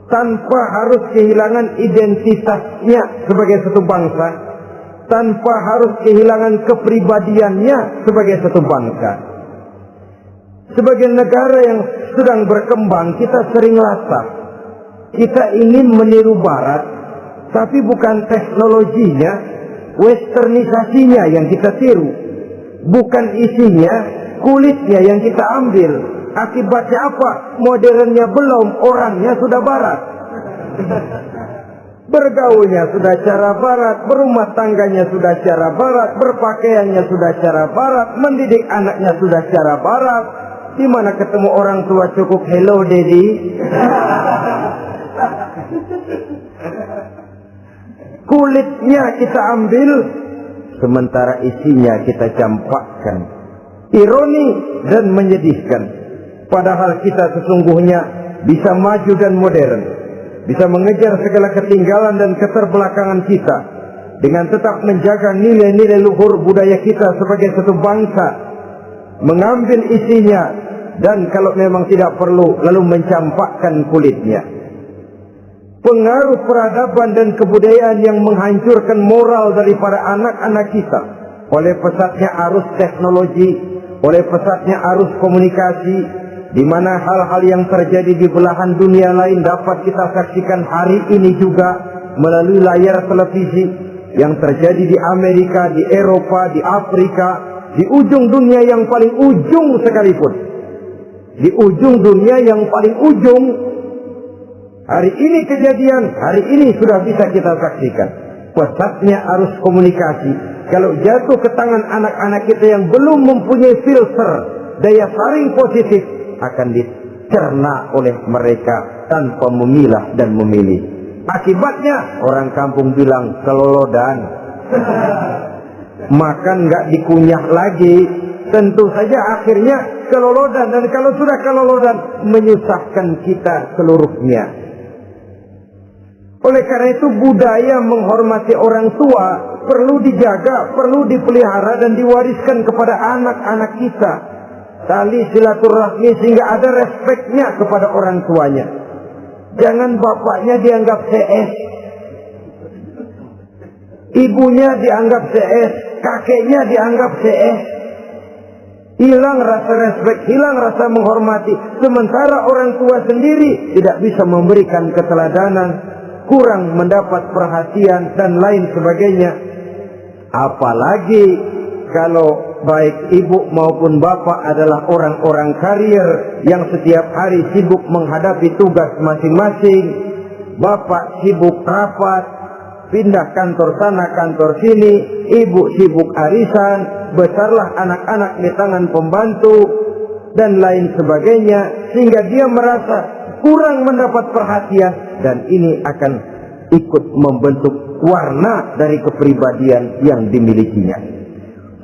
tanpa harus kehilangan identitasnya sebagai satu bangsa, tanpa harus kehilangan kepribadiannya sebagai satu bangsa. Sebagai negara yang sedang berkembang, kita sering latah. Kita ingin meniru Barat, tapi bukan teknologinya, westernisasinya yang kita tiru, bukan isinya, kulitnya yang kita ambil. Akibatnya apa? Modernnya belum, orangnya sudah Barat. Bergaulnya sudah cara Barat, berumah tangganya sudah cara Barat, berpakaiannya sudah cara Barat, mendidik anaknya sudah cara Barat. Di mana ketemu orang tua cukup hello daddy. Kulitnya kita ambil, sementara isinya kita campakkan. Ironi dan menyedihkan. Padahal kita sesungguhnya bisa maju dan modern, bisa mengejar segala ketinggalan dan keterbelakangan kita, dengan tetap menjaga nilai-nilai luhur budaya kita sebagai satu bangsa, mengambil isinya, dan kalau memang tidak perlu, lalu mencampakkan kulitnya. Pengaruh peradaban dan kebudayaan yang menghancurkan moral daripada anak-anak kita oleh pesatnya arus teknologi, oleh pesatnya arus komunikasi, di mana hal-hal yang terjadi di belahan dunia lain dapat kita saksikan hari ini juga melalui layar televisi, yang terjadi di Amerika, di Eropa, di Afrika, di ujung dunia yang paling ujung sekalipun. Di ujung dunia yang paling ujung, hari ini kejadian, hari ini sudah bisa kita saksikan. Pesatnya arus komunikasi, kalau jatuh ke tangan anak-anak kita yang belum mempunyai filter, daya saring positif, akan dicerna oleh mereka tanpa memilah dan memilih. Akibatnya orang kampung bilang kelolodan. Makan nggak dikunyah lagi, tentu saja akhirnya kelolodan. Dan kalau sudah kelolodan, menyusahkan kita seluruhnya. Oleh karena itu budaya menghormati orang tua perlu dijaga, perlu dipelihara dan diwariskan kepada anak-anak kita. Tali silaturahmi sehingga ada respeknya kepada orang tuanya. Jangan bapaknya dianggap CS, ibunya dianggap CS, kakeknya dianggap CS. Hilang rasa respek, hilang rasa menghormati. Sementara orang tua sendiri tidak bisa memberikan keteladanan, kurang mendapat perhatian dan lain sebagainya. Apalagi kalau baik ibu maupun bapak adalah orang-orang karier yang setiap hari sibuk menghadapi tugas masing-masing. Bapak sibuk rapat, pindah kantor sana kantor sini, ibu sibuk arisan, besarlah anak-anak di tangan pembantu dan lain sebagainya, sehingga dia merasa kurang mendapat perhatian, dan ini akan ikut membentuk warna dari kepribadian yang dimilikinya.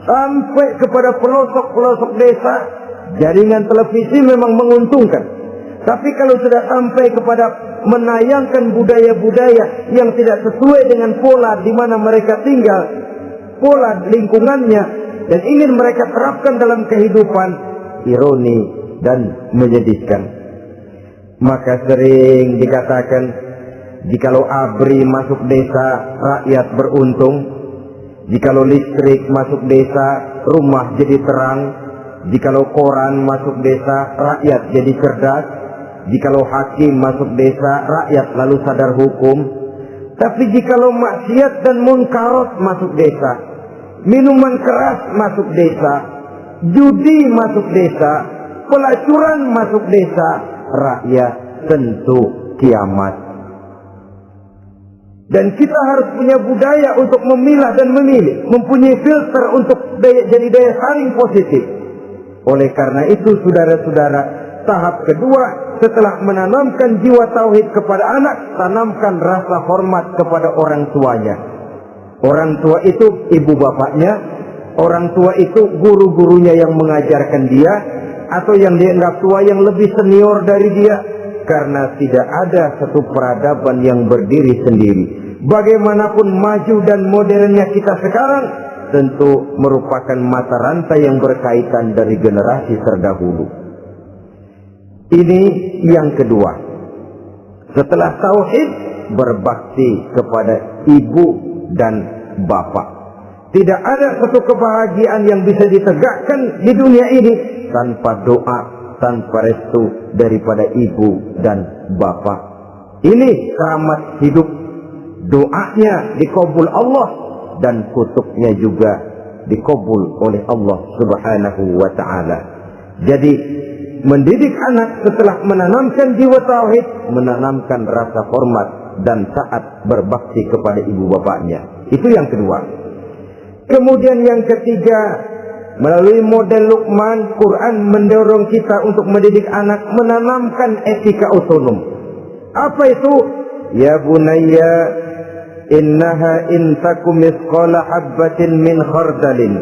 Sampai kepada pelosok-pelosok desa, jaringan televisi memang menguntungkan. Tapi kalau sudah sampai kepada menayangkan budaya-budaya yang tidak sesuai dengan pola di mana mereka tinggal, pola lingkungannya, dan ingin mereka terapkan dalam kehidupan, ironi dan menyedihkan. Maka sering dikatakan, jikalau ABRI masuk desa, rakyat beruntung. Jikalau listrik masuk desa, rumah jadi terang. Jikalau koran masuk desa, rakyat jadi cerdas. Jikalau hakim masuk desa, rakyat lalu sadar hukum. Tapi jikalau maksiat dan munkarat masuk desa, minuman keras masuk desa, judi masuk desa, pelacuran masuk desa, rakyat tentu kiamat. Dan kita harus punya budaya untuk memilah dan memilih, mempunyai filter untuk jadi daya saring positif. Oleh karena itu, saudara-saudara, tahap kedua setelah menanamkan jiwa tauhid kepada anak, tanamkan rasa hormat kepada orang tuanya. Orang tua itu ibu bapaknya, orang tua itu guru-gurunya yang mengajarkan dia, atau yang dianggap tua yang lebih senior dari dia. Karena tidak ada satu peradaban yang berdiri sendiri. Bagaimanapun maju dan modernnya kita sekarang, tentu merupakan mata rantai yang berkaitan dari generasi terdahulu. Ini yang kedua. Setelah tauhid, berbakti kepada ibu dan bapak. Tidak ada satu kebahagiaan yang bisa ditegakkan di dunia ini tanpa doa, tanpa restu daripada ibu dan bapak. Ini keramat hidup. Doanya dikabul Allah dan kutuknya juga dikabul oleh Allah Subhanahu wa ta'ala. Jadi mendidik anak setelah menanamkan jiwa tauhid, menanamkan rasa hormat dan taat berbakti kepada ibu bapaknya. Itu yang kedua. Kemudian yang ketiga, melalui model Luqman, Quran mendorong kita untuk mendidik anak, menanamkan etika otonom. Apa itu? Ya bunayya, innaha in takum mithqala habbatin min khardalin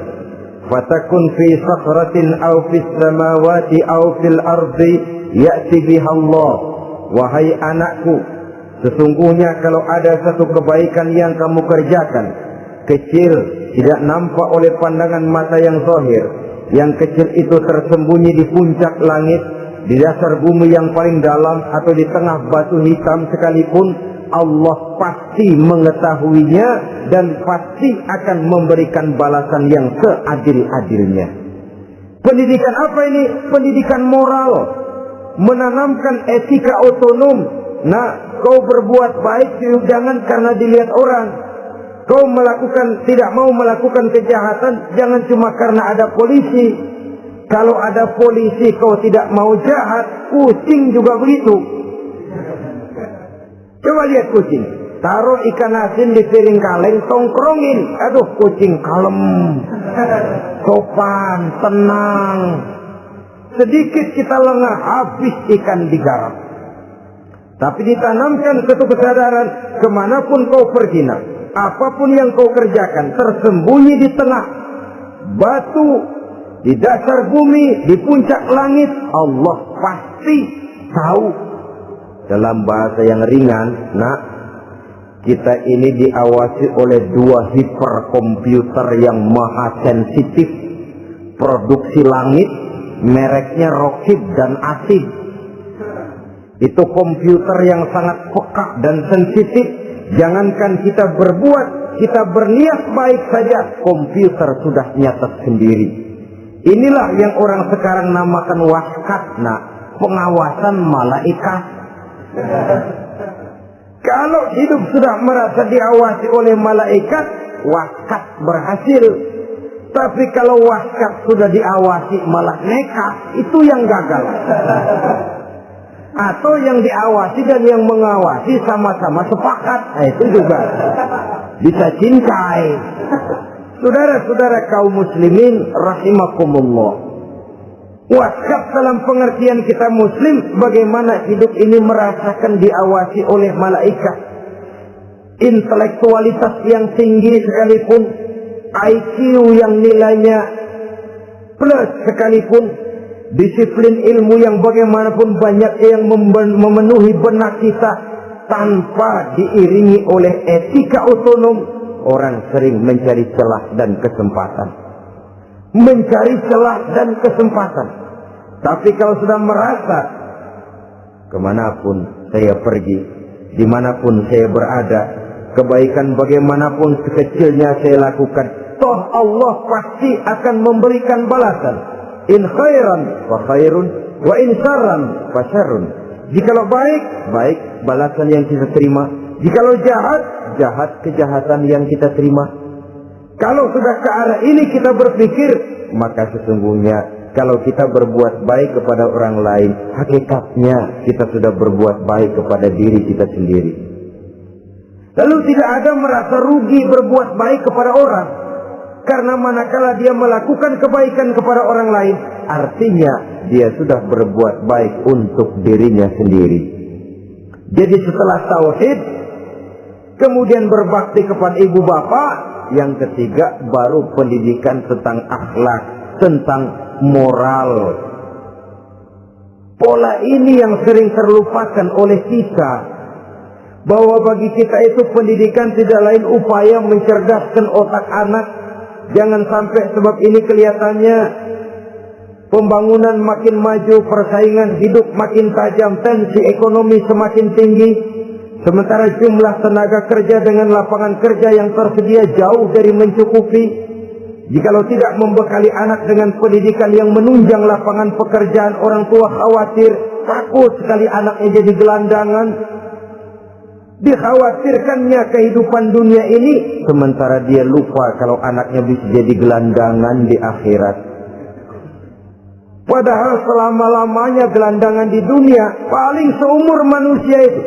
fatakun fi sakhratin aw fis samawati aw fil ardi ya'ti biha Allah. Wahai anakku, sesungguhnya kalau ada satu kebaikan yang kamu kerjakan, kecil, tidak nampak oleh pandangan mata yang zahir, yang kecil itu tersembunyi di puncak langit, di dasar bumi yang paling dalam, atau di tengah batu hitam sekalipun, Allah pasti mengetahuinya dan pasti akan memberikan balasan yang seadil-adilnya. Pendidikan apa ini? Pendidikan moral, menanamkan etika otonom. Nah, kau berbuat baik jangan karena dilihat orang. Kau tidak mau melakukan kejahatan jangan cuma karena ada polisi. Kalau ada polisi kau tidak mau jahat, kucing juga begitu. Coba lihat kucing, taruh ikan asin di piring kaleng, tongkrongin. Aduh, kucing kalem, sopan, tenang. Sedikit kita lengah, habis ikan digarap. Tapi ditanamkan satu kesadaran, kemanapun kau pergi, apapun yang kau kerjakan, tersembunyi di tengah batu, di dasar bumi, di puncak langit, Allah pasti tahu. Dalam bahasa yang ringan, Kita ini diawasi oleh 2 hiperkomputer yang maha sensitif, produksi langit, mereknya Rockheed dan Asid. Itu komputer yang sangat peka dan sensitif. Jangankan kita berbuat, kita berniat baik saja, komputer sudah nyatet sendiri. Inilah yang orang sekarang namakan waskatna, pengawasan malaikat. Kalau hidup sudah merasa diawasi oleh malaikat, waskat berhasil. Tapi kalau waskat sudah diawasi malah nekat, itu yang gagal. Atau yang diawasi dan yang mengawasi sama-sama sepakat, itu juga bisa cintai. Saudara-saudara kaum muslimin rahimakumullah, waskat dalam pengertian kita muslim, bagaimana hidup ini merasakan diawasi oleh malaikat. Intelektualitas yang tinggi sekalipun, IQ yang nilainya plus sekalipun, disiplin ilmu yang bagaimanapun banyak yang memenuhi benak kita, tanpa diiringi oleh etika otonom, orang sering mencari celah dan kesempatan. Mencari celah dan kesempatan. Tapi kalau sudah merasa, kemanapun saya pergi, dimanapun saya berada, kebaikan bagaimanapun sekecilnya saya lakukan, toh Allah pasti akan memberikan balasan. In khairan fa khairun, wa in syarran fa syarrun. Jikalau baik, baik balasan yang kita terima. Jikalau jahat, jahat kejahatan yang kita terima. Kalau sudah ke arah ini kita berpikir, maka sesungguhnya kalau kita berbuat baik kepada orang lain, hakikatnya kita sudah berbuat baik kepada diri kita sendiri. Lalu tidak ada merasa rugi berbuat baik kepada orang. Karena manakala dia melakukan kebaikan kepada orang lain, artinya dia sudah berbuat baik untuk dirinya sendiri. Jadi setelah tauhid, kemudian berbakti kepada ibu bapak, yang ketiga baru pendidikan tentang akhlak, tentang moral. Pola ini yang sering terlupakan oleh kita, bahwa bagi kita itu pendidikan tidak lain upaya mencerdaskan otak anak. Jangan sampai sebab ini kelihatannya pembangunan makin maju, persaingan hidup makin tajam, tensi ekonomi semakin tinggi, sementara jumlah tenaga kerja dengan lapangan kerja yang tersedia jauh dari mencukupi. Jikalau tidak membekali anak dengan pendidikan yang menunjang lapangan pekerjaan, orang tua khawatir, takut sekali anaknya jadi gelandangan. Dikhawatirkannya kehidupan dunia ini, sementara dia lupa kalau anaknya bisa jadi gelandangan di akhirat. Padahal selama-lamanya gelandangan di dunia, paling seumur manusia itu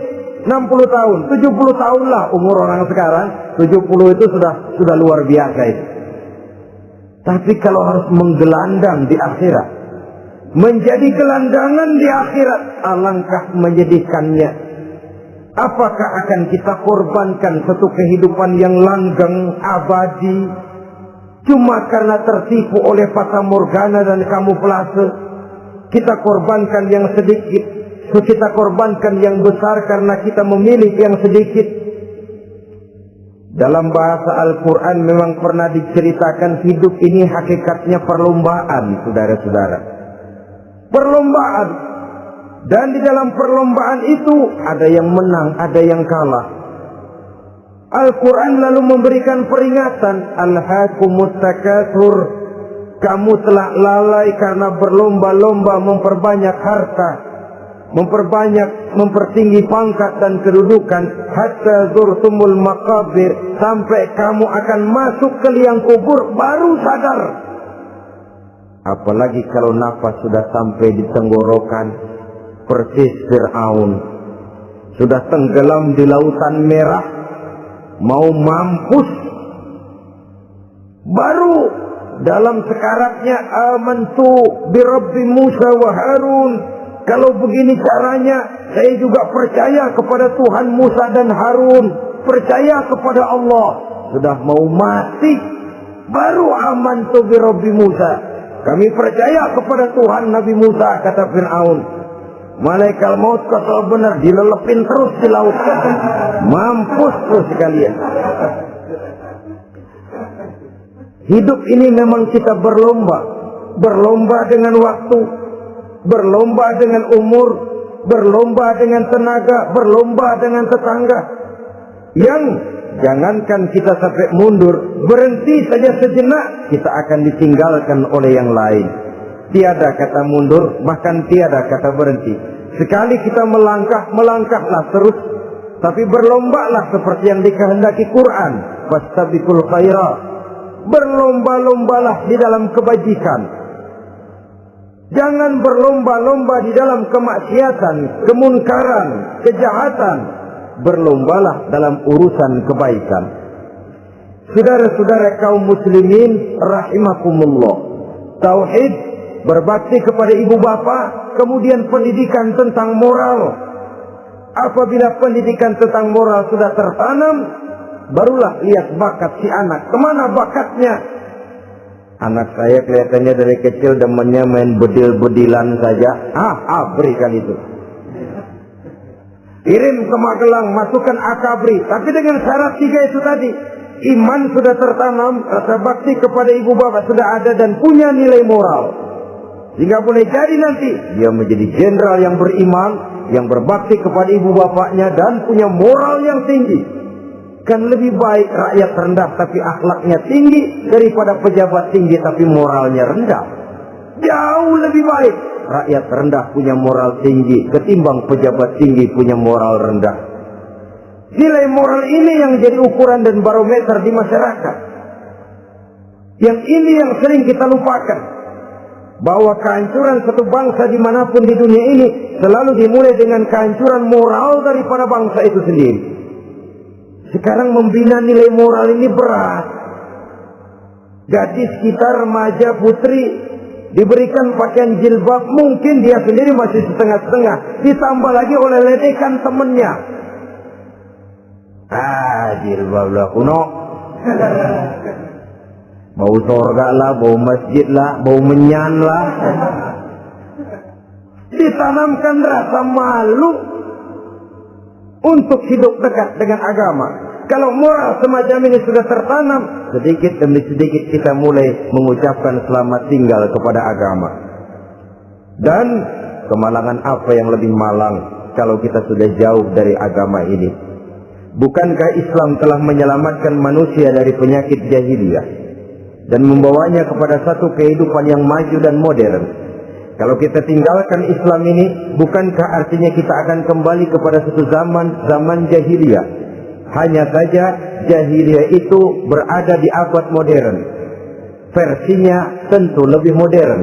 60 tahun, 70 tahun lah umur orang sekarang. 70 itu sudah luar biasa itu. Tapi kalau harus menggelandang di akhirat, menjadi gelandangan di akhirat, alangkah menyedihkannya. Apakah akan kita korbankan satu kehidupan yang langgeng, abadi, cuma karena tertipu oleh fata morgana dan kamuflase? Kita korbankan yang sedikit, kita korbankan yang besar karena kita memilih yang sedikit. Dalam bahasa Al-Quran memang pernah diceritakan hidup ini hakikatnya perlombaan, saudara-saudara. Perlombaan. Dan di dalam perlombaan itu ada yang menang, ada yang kalah. Al-Quran lalu memberikan peringatan, Alhaakumut takatsur, kamu telah lalai karena berlomba-lomba memperbanyak harta, mempertinggi pangkat dan kedudukan, hatta zurtumul maqabir, sampai kamu akan masuk ke liang kubur baru sadar. Apalagi kalau nafas sudah sampai di tenggorokan, persis Fir'aun sudah tenggelam di lautan merah, mau mampus, baru dalam sekaratnya amantu bi Rabbi Musa wa Harun. Kalau begini caranya, saya juga percaya kepada Tuhan Musa dan Harun, percaya kepada Allah. Sudah mau mati, baru amantu bi Rabbi Musa, kami percaya kepada Tuhan Nabi Musa, kata Fir'aun. Malaikat maut kalau benar dilelepin terus di laut. Mampus terus sekalian. Hidup ini memang kita berlomba. Berlomba dengan waktu, berlomba dengan umur, berlomba dengan tenaga, berlomba dengan tetangga. Yang jangankan kita sampai mundur, berhenti saja sejenak, kita akan ditinggalkan oleh yang lain. Tiada kata mundur, bahkan tiada kata berhenti. Sekali kita melangkah, melangkahlah terus. Tapi berlombalah seperti yang dikehendaki Quran. Fastabiqul khairat. Berlomba-lombalah di dalam kebajikan. Jangan berlomba-lomba di dalam kemaksiatan, kemunkaran, kejahatan. Berlombalah dalam urusan kebaikan. Saudara-saudara kaum muslimin rahimakumullah. Tauhid, berbakti kepada ibu bapa, kemudian pendidikan tentang moral. Apabila pendidikan tentang moral sudah tertanam, barulah lihat bakat si anak. Kemana bakatnya? Anak saya kelihatannya dari kecil demennya main bedil-bedilan saja. Berikan itu. Kirim ke Magelang, masukkan akabri. Tapi dengan syarat 3 itu tadi. Iman sudah tertanam, rasa bakti kepada ibu bapa sudah ada dan punya nilai moral. Sehingga boleh jadi nanti dia menjadi jenderal yang beriman, yang berbakti kepada ibu bapaknya dan punya moral yang tinggi. Kan lebih baik rakyat rendah tapi akhlaknya tinggi daripada pejabat tinggi tapi moralnya rendah. Jauh lebih baik rakyat rendah punya moral tinggi ketimbang pejabat tinggi punya moral rendah. Nilai moral ini yang jadi ukuran dan barometer di masyarakat. Yang ini yang sering kita lupakan. Bahwa kehancuran satu bangsa dimanapun di dunia ini selalu dimulai dengan kehancuran moral daripada bangsa itu sendiri. Sekarang membina nilai moral ini berat. Gadis kita, remaja, putri diberikan pakaian jilbab, mungkin dia sendiri masih setengah-setengah, ditambah lagi oleh ledekan temennya. Jilbab lah kuno. Bau surga lah, bau masjid lah, bau menyan lah. Ditanamkan rasa malu untuk hidup dekat dengan agama. Kalau moral semacam ini sudah tertanam, sedikit demi sedikit kita mulai mengucapkan selamat tinggal kepada agama. Dan kemalangan apa yang lebih malang kalau kita sudah jauh dari agama ini? Bukankah Islam telah menyelamatkan manusia dari penyakit jahiliyah dan membawanya kepada satu kehidupan yang maju dan modern? Kalau kita tinggalkan Islam ini, bukankah artinya kita akan kembali kepada satu zaman jahiliyah? Hanya saja jahiliyah itu berada di abad modern. Versinya tentu lebih modern.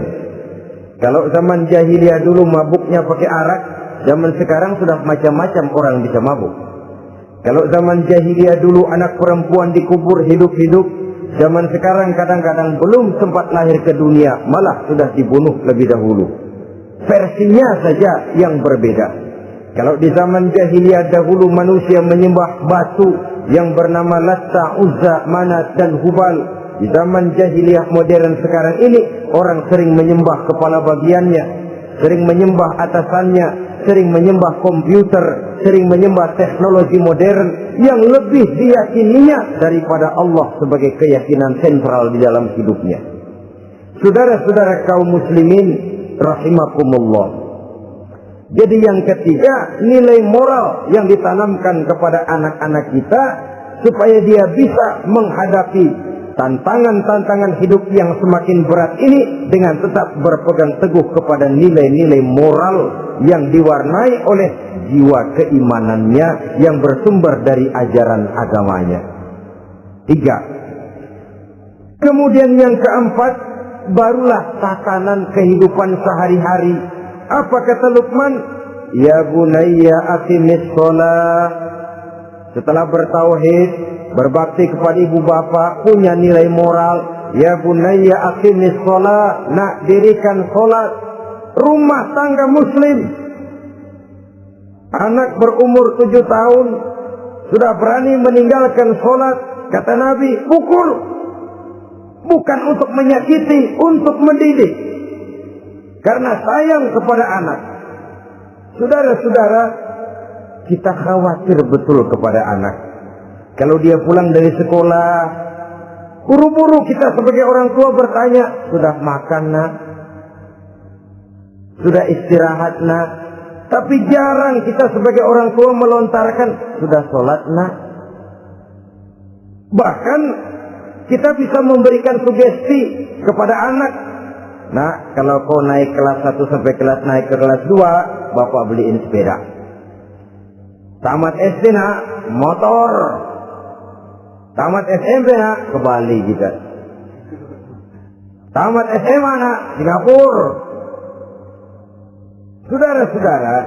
Kalau zaman jahiliyah dulu mabuknya pakai arak, zaman sekarang sudah macam-macam orang bisa mabuk. Kalau zaman jahiliyah dulu anak perempuan dikubur hidup-hidup, zaman sekarang kadang-kadang belum sempat lahir ke dunia, malah sudah dibunuh lebih dahulu. Versinya saja yang berbeda. Kalau di zaman jahiliyah dahulu manusia menyembah batu yang bernama Latta, Uzza, Manat dan Hubal. Di zaman jahiliyah modern sekarang ini orang sering menyembah kepala bagiannya, sering menyembah atasannya, sering menyembah komputer, sering menyembah teknologi modern yang lebih diyakininya daripada Allah sebagai keyakinan sentral di dalam hidupnya. Saudara-saudara kaum muslimin rahimakumullah. Jadi yang ketiga, nilai moral yang ditanamkan kepada anak-anak kita supaya dia bisa menghadapi tantangan-tantangan hidup yang semakin berat ini dengan tetap berpegang teguh kepada nilai-nilai moral yang diwarnai oleh jiwa keimanannya yang bersumber dari ajaran agamanya. 3. Kemudian yang keempat, barulah tatanan kehidupan sehari-hari. Apa kata Luqman? Ya bunayya aqimis shalah. Setelah bertauhid, berbakti kepada ibu bapa, punya nilai moral. Ya bunayya aqimis shalah, nak dirikan salat. Rumah tangga muslim. Anak berumur 7 tahun sudah berani meninggalkan salat, kata Nabi, pukul. Bukan untuk menyakiti, untuk mendidik. Karena sayang kepada anak. Saudara-saudara, kita khawatir betul kepada anak. Kalau dia pulang dari sekolah, buru-buru kita sebagai orang tua bertanya, sudah makan nak? Sudah istirahat nak? Tapi jarang kita sebagai orang tua melontarkan, sudah sholat nak? Bahkan kita bisa memberikan sugesti kepada anak. Nah, kalau kau naik kelas 1 sampai naik ke kelas 2, bapak beliin sepeda. Tamat SD nak, motor. Tamat SMP nak, ke Bali kita. Tamat SMA nak, Singapura. Saudara-saudara,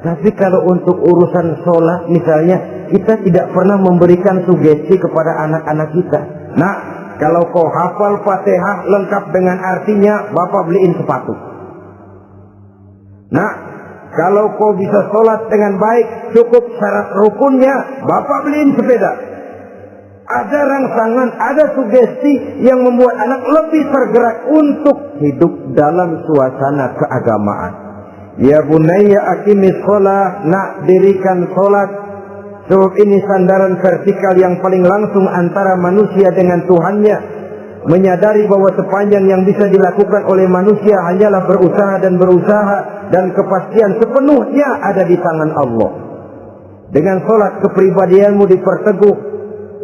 tapi kalau untuk urusan sholat misalnya, kita tidak pernah memberikan sugesti kepada anak-anak kita. Nah, kalau kau hafal Fatihah lengkap dengan artinya, bapak beliin sepatu. Nah, kalau kau bisa sholat dengan baik, cukup syarat rukunnya, bapak beliin sepeda. Ada rangsangan, ada sugesti yang membuat anak lebih tergerak untuk hidup dalam suasana keagamaan. Ya bunayya aqimis sholat, nak dirikan sholat. Sebab ini sandaran vertikal yang paling langsung antara manusia dengan Tuhannya. Menyadari bahwa sepanjang yang bisa dilakukan oleh manusia hanyalah berusaha dan berusaha, dan kepastian sepenuhnya ada di tangan Allah. Dengan sholat kepribadianmu diperteguh,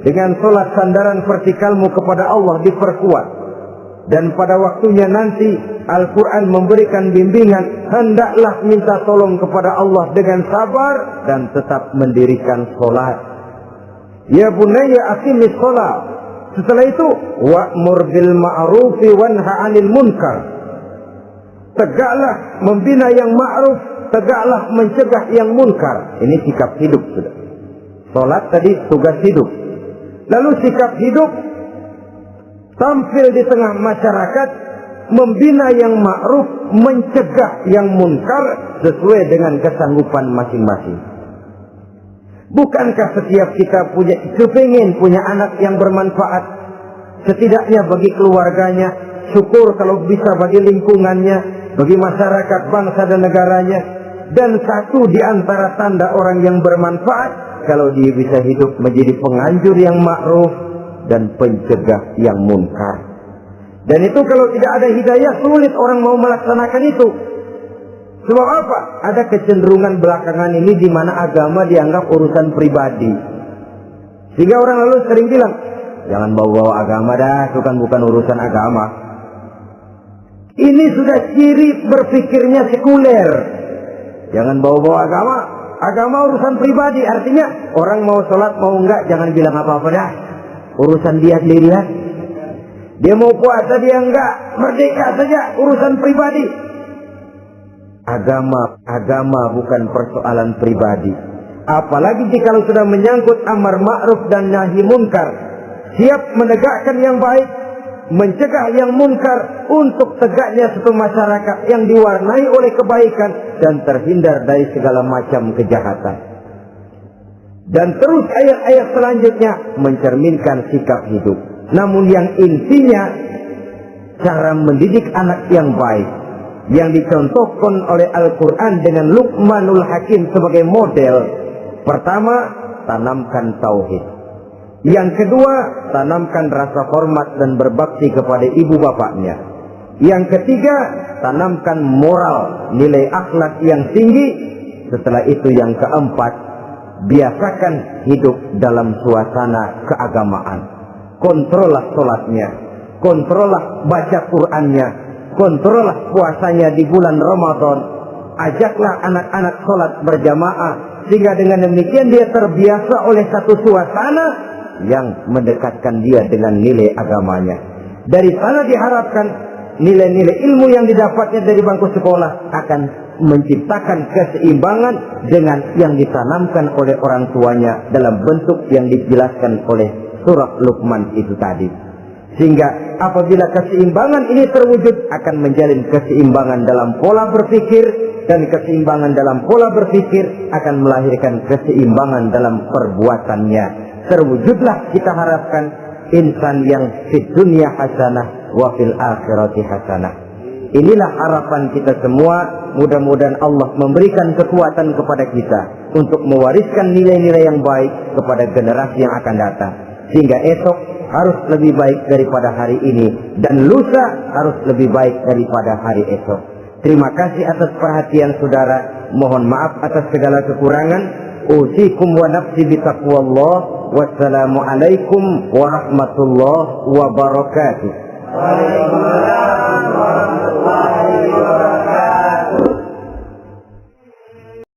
dengan sholat sandaran vertikalmu kepada Allah diperkuat. Dan pada waktunya nanti Al-Quran memberikan bimbingan, hendaklah minta tolong kepada Allah dengan sabar dan tetap mendirikan sholat. Ya bunayya aqimis sholat. Setelah itu, wa'mur bil ma'rufi wanha 'anil munkar. Tegaklah membina yang ma'ruf, tegaklah mencegah yang munkar. Ini sikap hidup sudah. Sholat tadi tugas hidup. Lalu sikap hidup tampil di tengah masyarakat, membina yang ma'ruf, mencegah yang munkar sesuai dengan kesanggupan masing-masing. Bukankah setiap kita kepingin punya anak yang bermanfaat, setidaknya bagi keluarganya, syukur kalau bisa bagi lingkungannya, bagi masyarakat, bangsa dan negaranya. Dan satu di antara tanda orang yang bermanfaat, kalau dia bisa hidup menjadi penganjur yang ma'ruf dan pencegah yang munkar. Dan itu kalau tidak ada hidayah, sulit orang mau melaksanakan itu. Sebab apa? Ada kecenderungan belakangan ini di mana agama dianggap urusan pribadi. Sehingga orang lalu sering bilang, jangan bawa-bawa agama dah, itu kan bukan urusan agama. Ini sudah ciri berpikirnya sekuler. Jangan bawa-bawa agama. Agama urusan pribadi, artinya orang mau sholat mau enggak, jangan bilang apa-apa dah. Urusan dia sendiri ya. Dia mau puasa dia enggak, merdeka saja, urusan pribadi. Agama bukan persoalan pribadi. Apalagi jika sudah menyangkut amar ma'ruf dan nahi munkar, siap menegakkan yang baik, mencegah yang munkar, untuk tegaknya satu masyarakat yang diwarnai oleh kebaikan dan terhindar dari segala macam kejahatan. Dan terus ayat-ayat selanjutnya mencerminkan sikap hidup. Namun yang intinya, cara mendidik anak yang baik, yang dicontohkan oleh Al-Quran dengan Luqmanul Hakim sebagai model. Pertama, tanamkan tauhid. Yang kedua, tanamkan rasa hormat dan berbakti kepada ibu bapaknya. Yang ketiga, tanamkan moral, nilai akhlak yang tinggi. Setelah itu yang keempat, biasakan hidup dalam suasana keagamaan. Kontrollah sholatnya, kontrollah baca Qur'annya, kontrollah puasanya di bulan Ramadan. Ajaklah anak-anak sholat berjamaah, sehingga dengan demikian dia terbiasa oleh satu suasana yang mendekatkan dia dengan nilai agamanya. Dari sana diharapkan nilai-nilai ilmu yang didapatnya dari bangku sekolah akan menciptakan keseimbangan dengan yang ditanamkan oleh orang tuanya dalam bentuk yang dijelaskan oleh surah Luqman itu tadi. Sehingga apabila keseimbangan ini terwujud, akan menjalin keseimbangan dalam pola berpikir, dan keseimbangan dalam pola berpikir akan melahirkan keseimbangan dalam perbuatannya. Terwujudlah kita harapkan insan yang fid dunya hasanah wa fil akhirati hasanah. Inilah harapan kita semua. Mudah-mudahan Allah memberikan kekuatan kepada kita untuk mewariskan nilai-nilai yang baik kepada generasi yang akan datang, sehingga esok harus lebih baik daripada hari ini, dan lusa harus lebih baik daripada hari esok. Terima kasih atas perhatian saudara. Mohon maaf atas segala kekurangan. Usikum wa nafsi bitaqwallah. Wassalamualaikum warahmatullahi wabarakatuh.
Waalaikumsalam.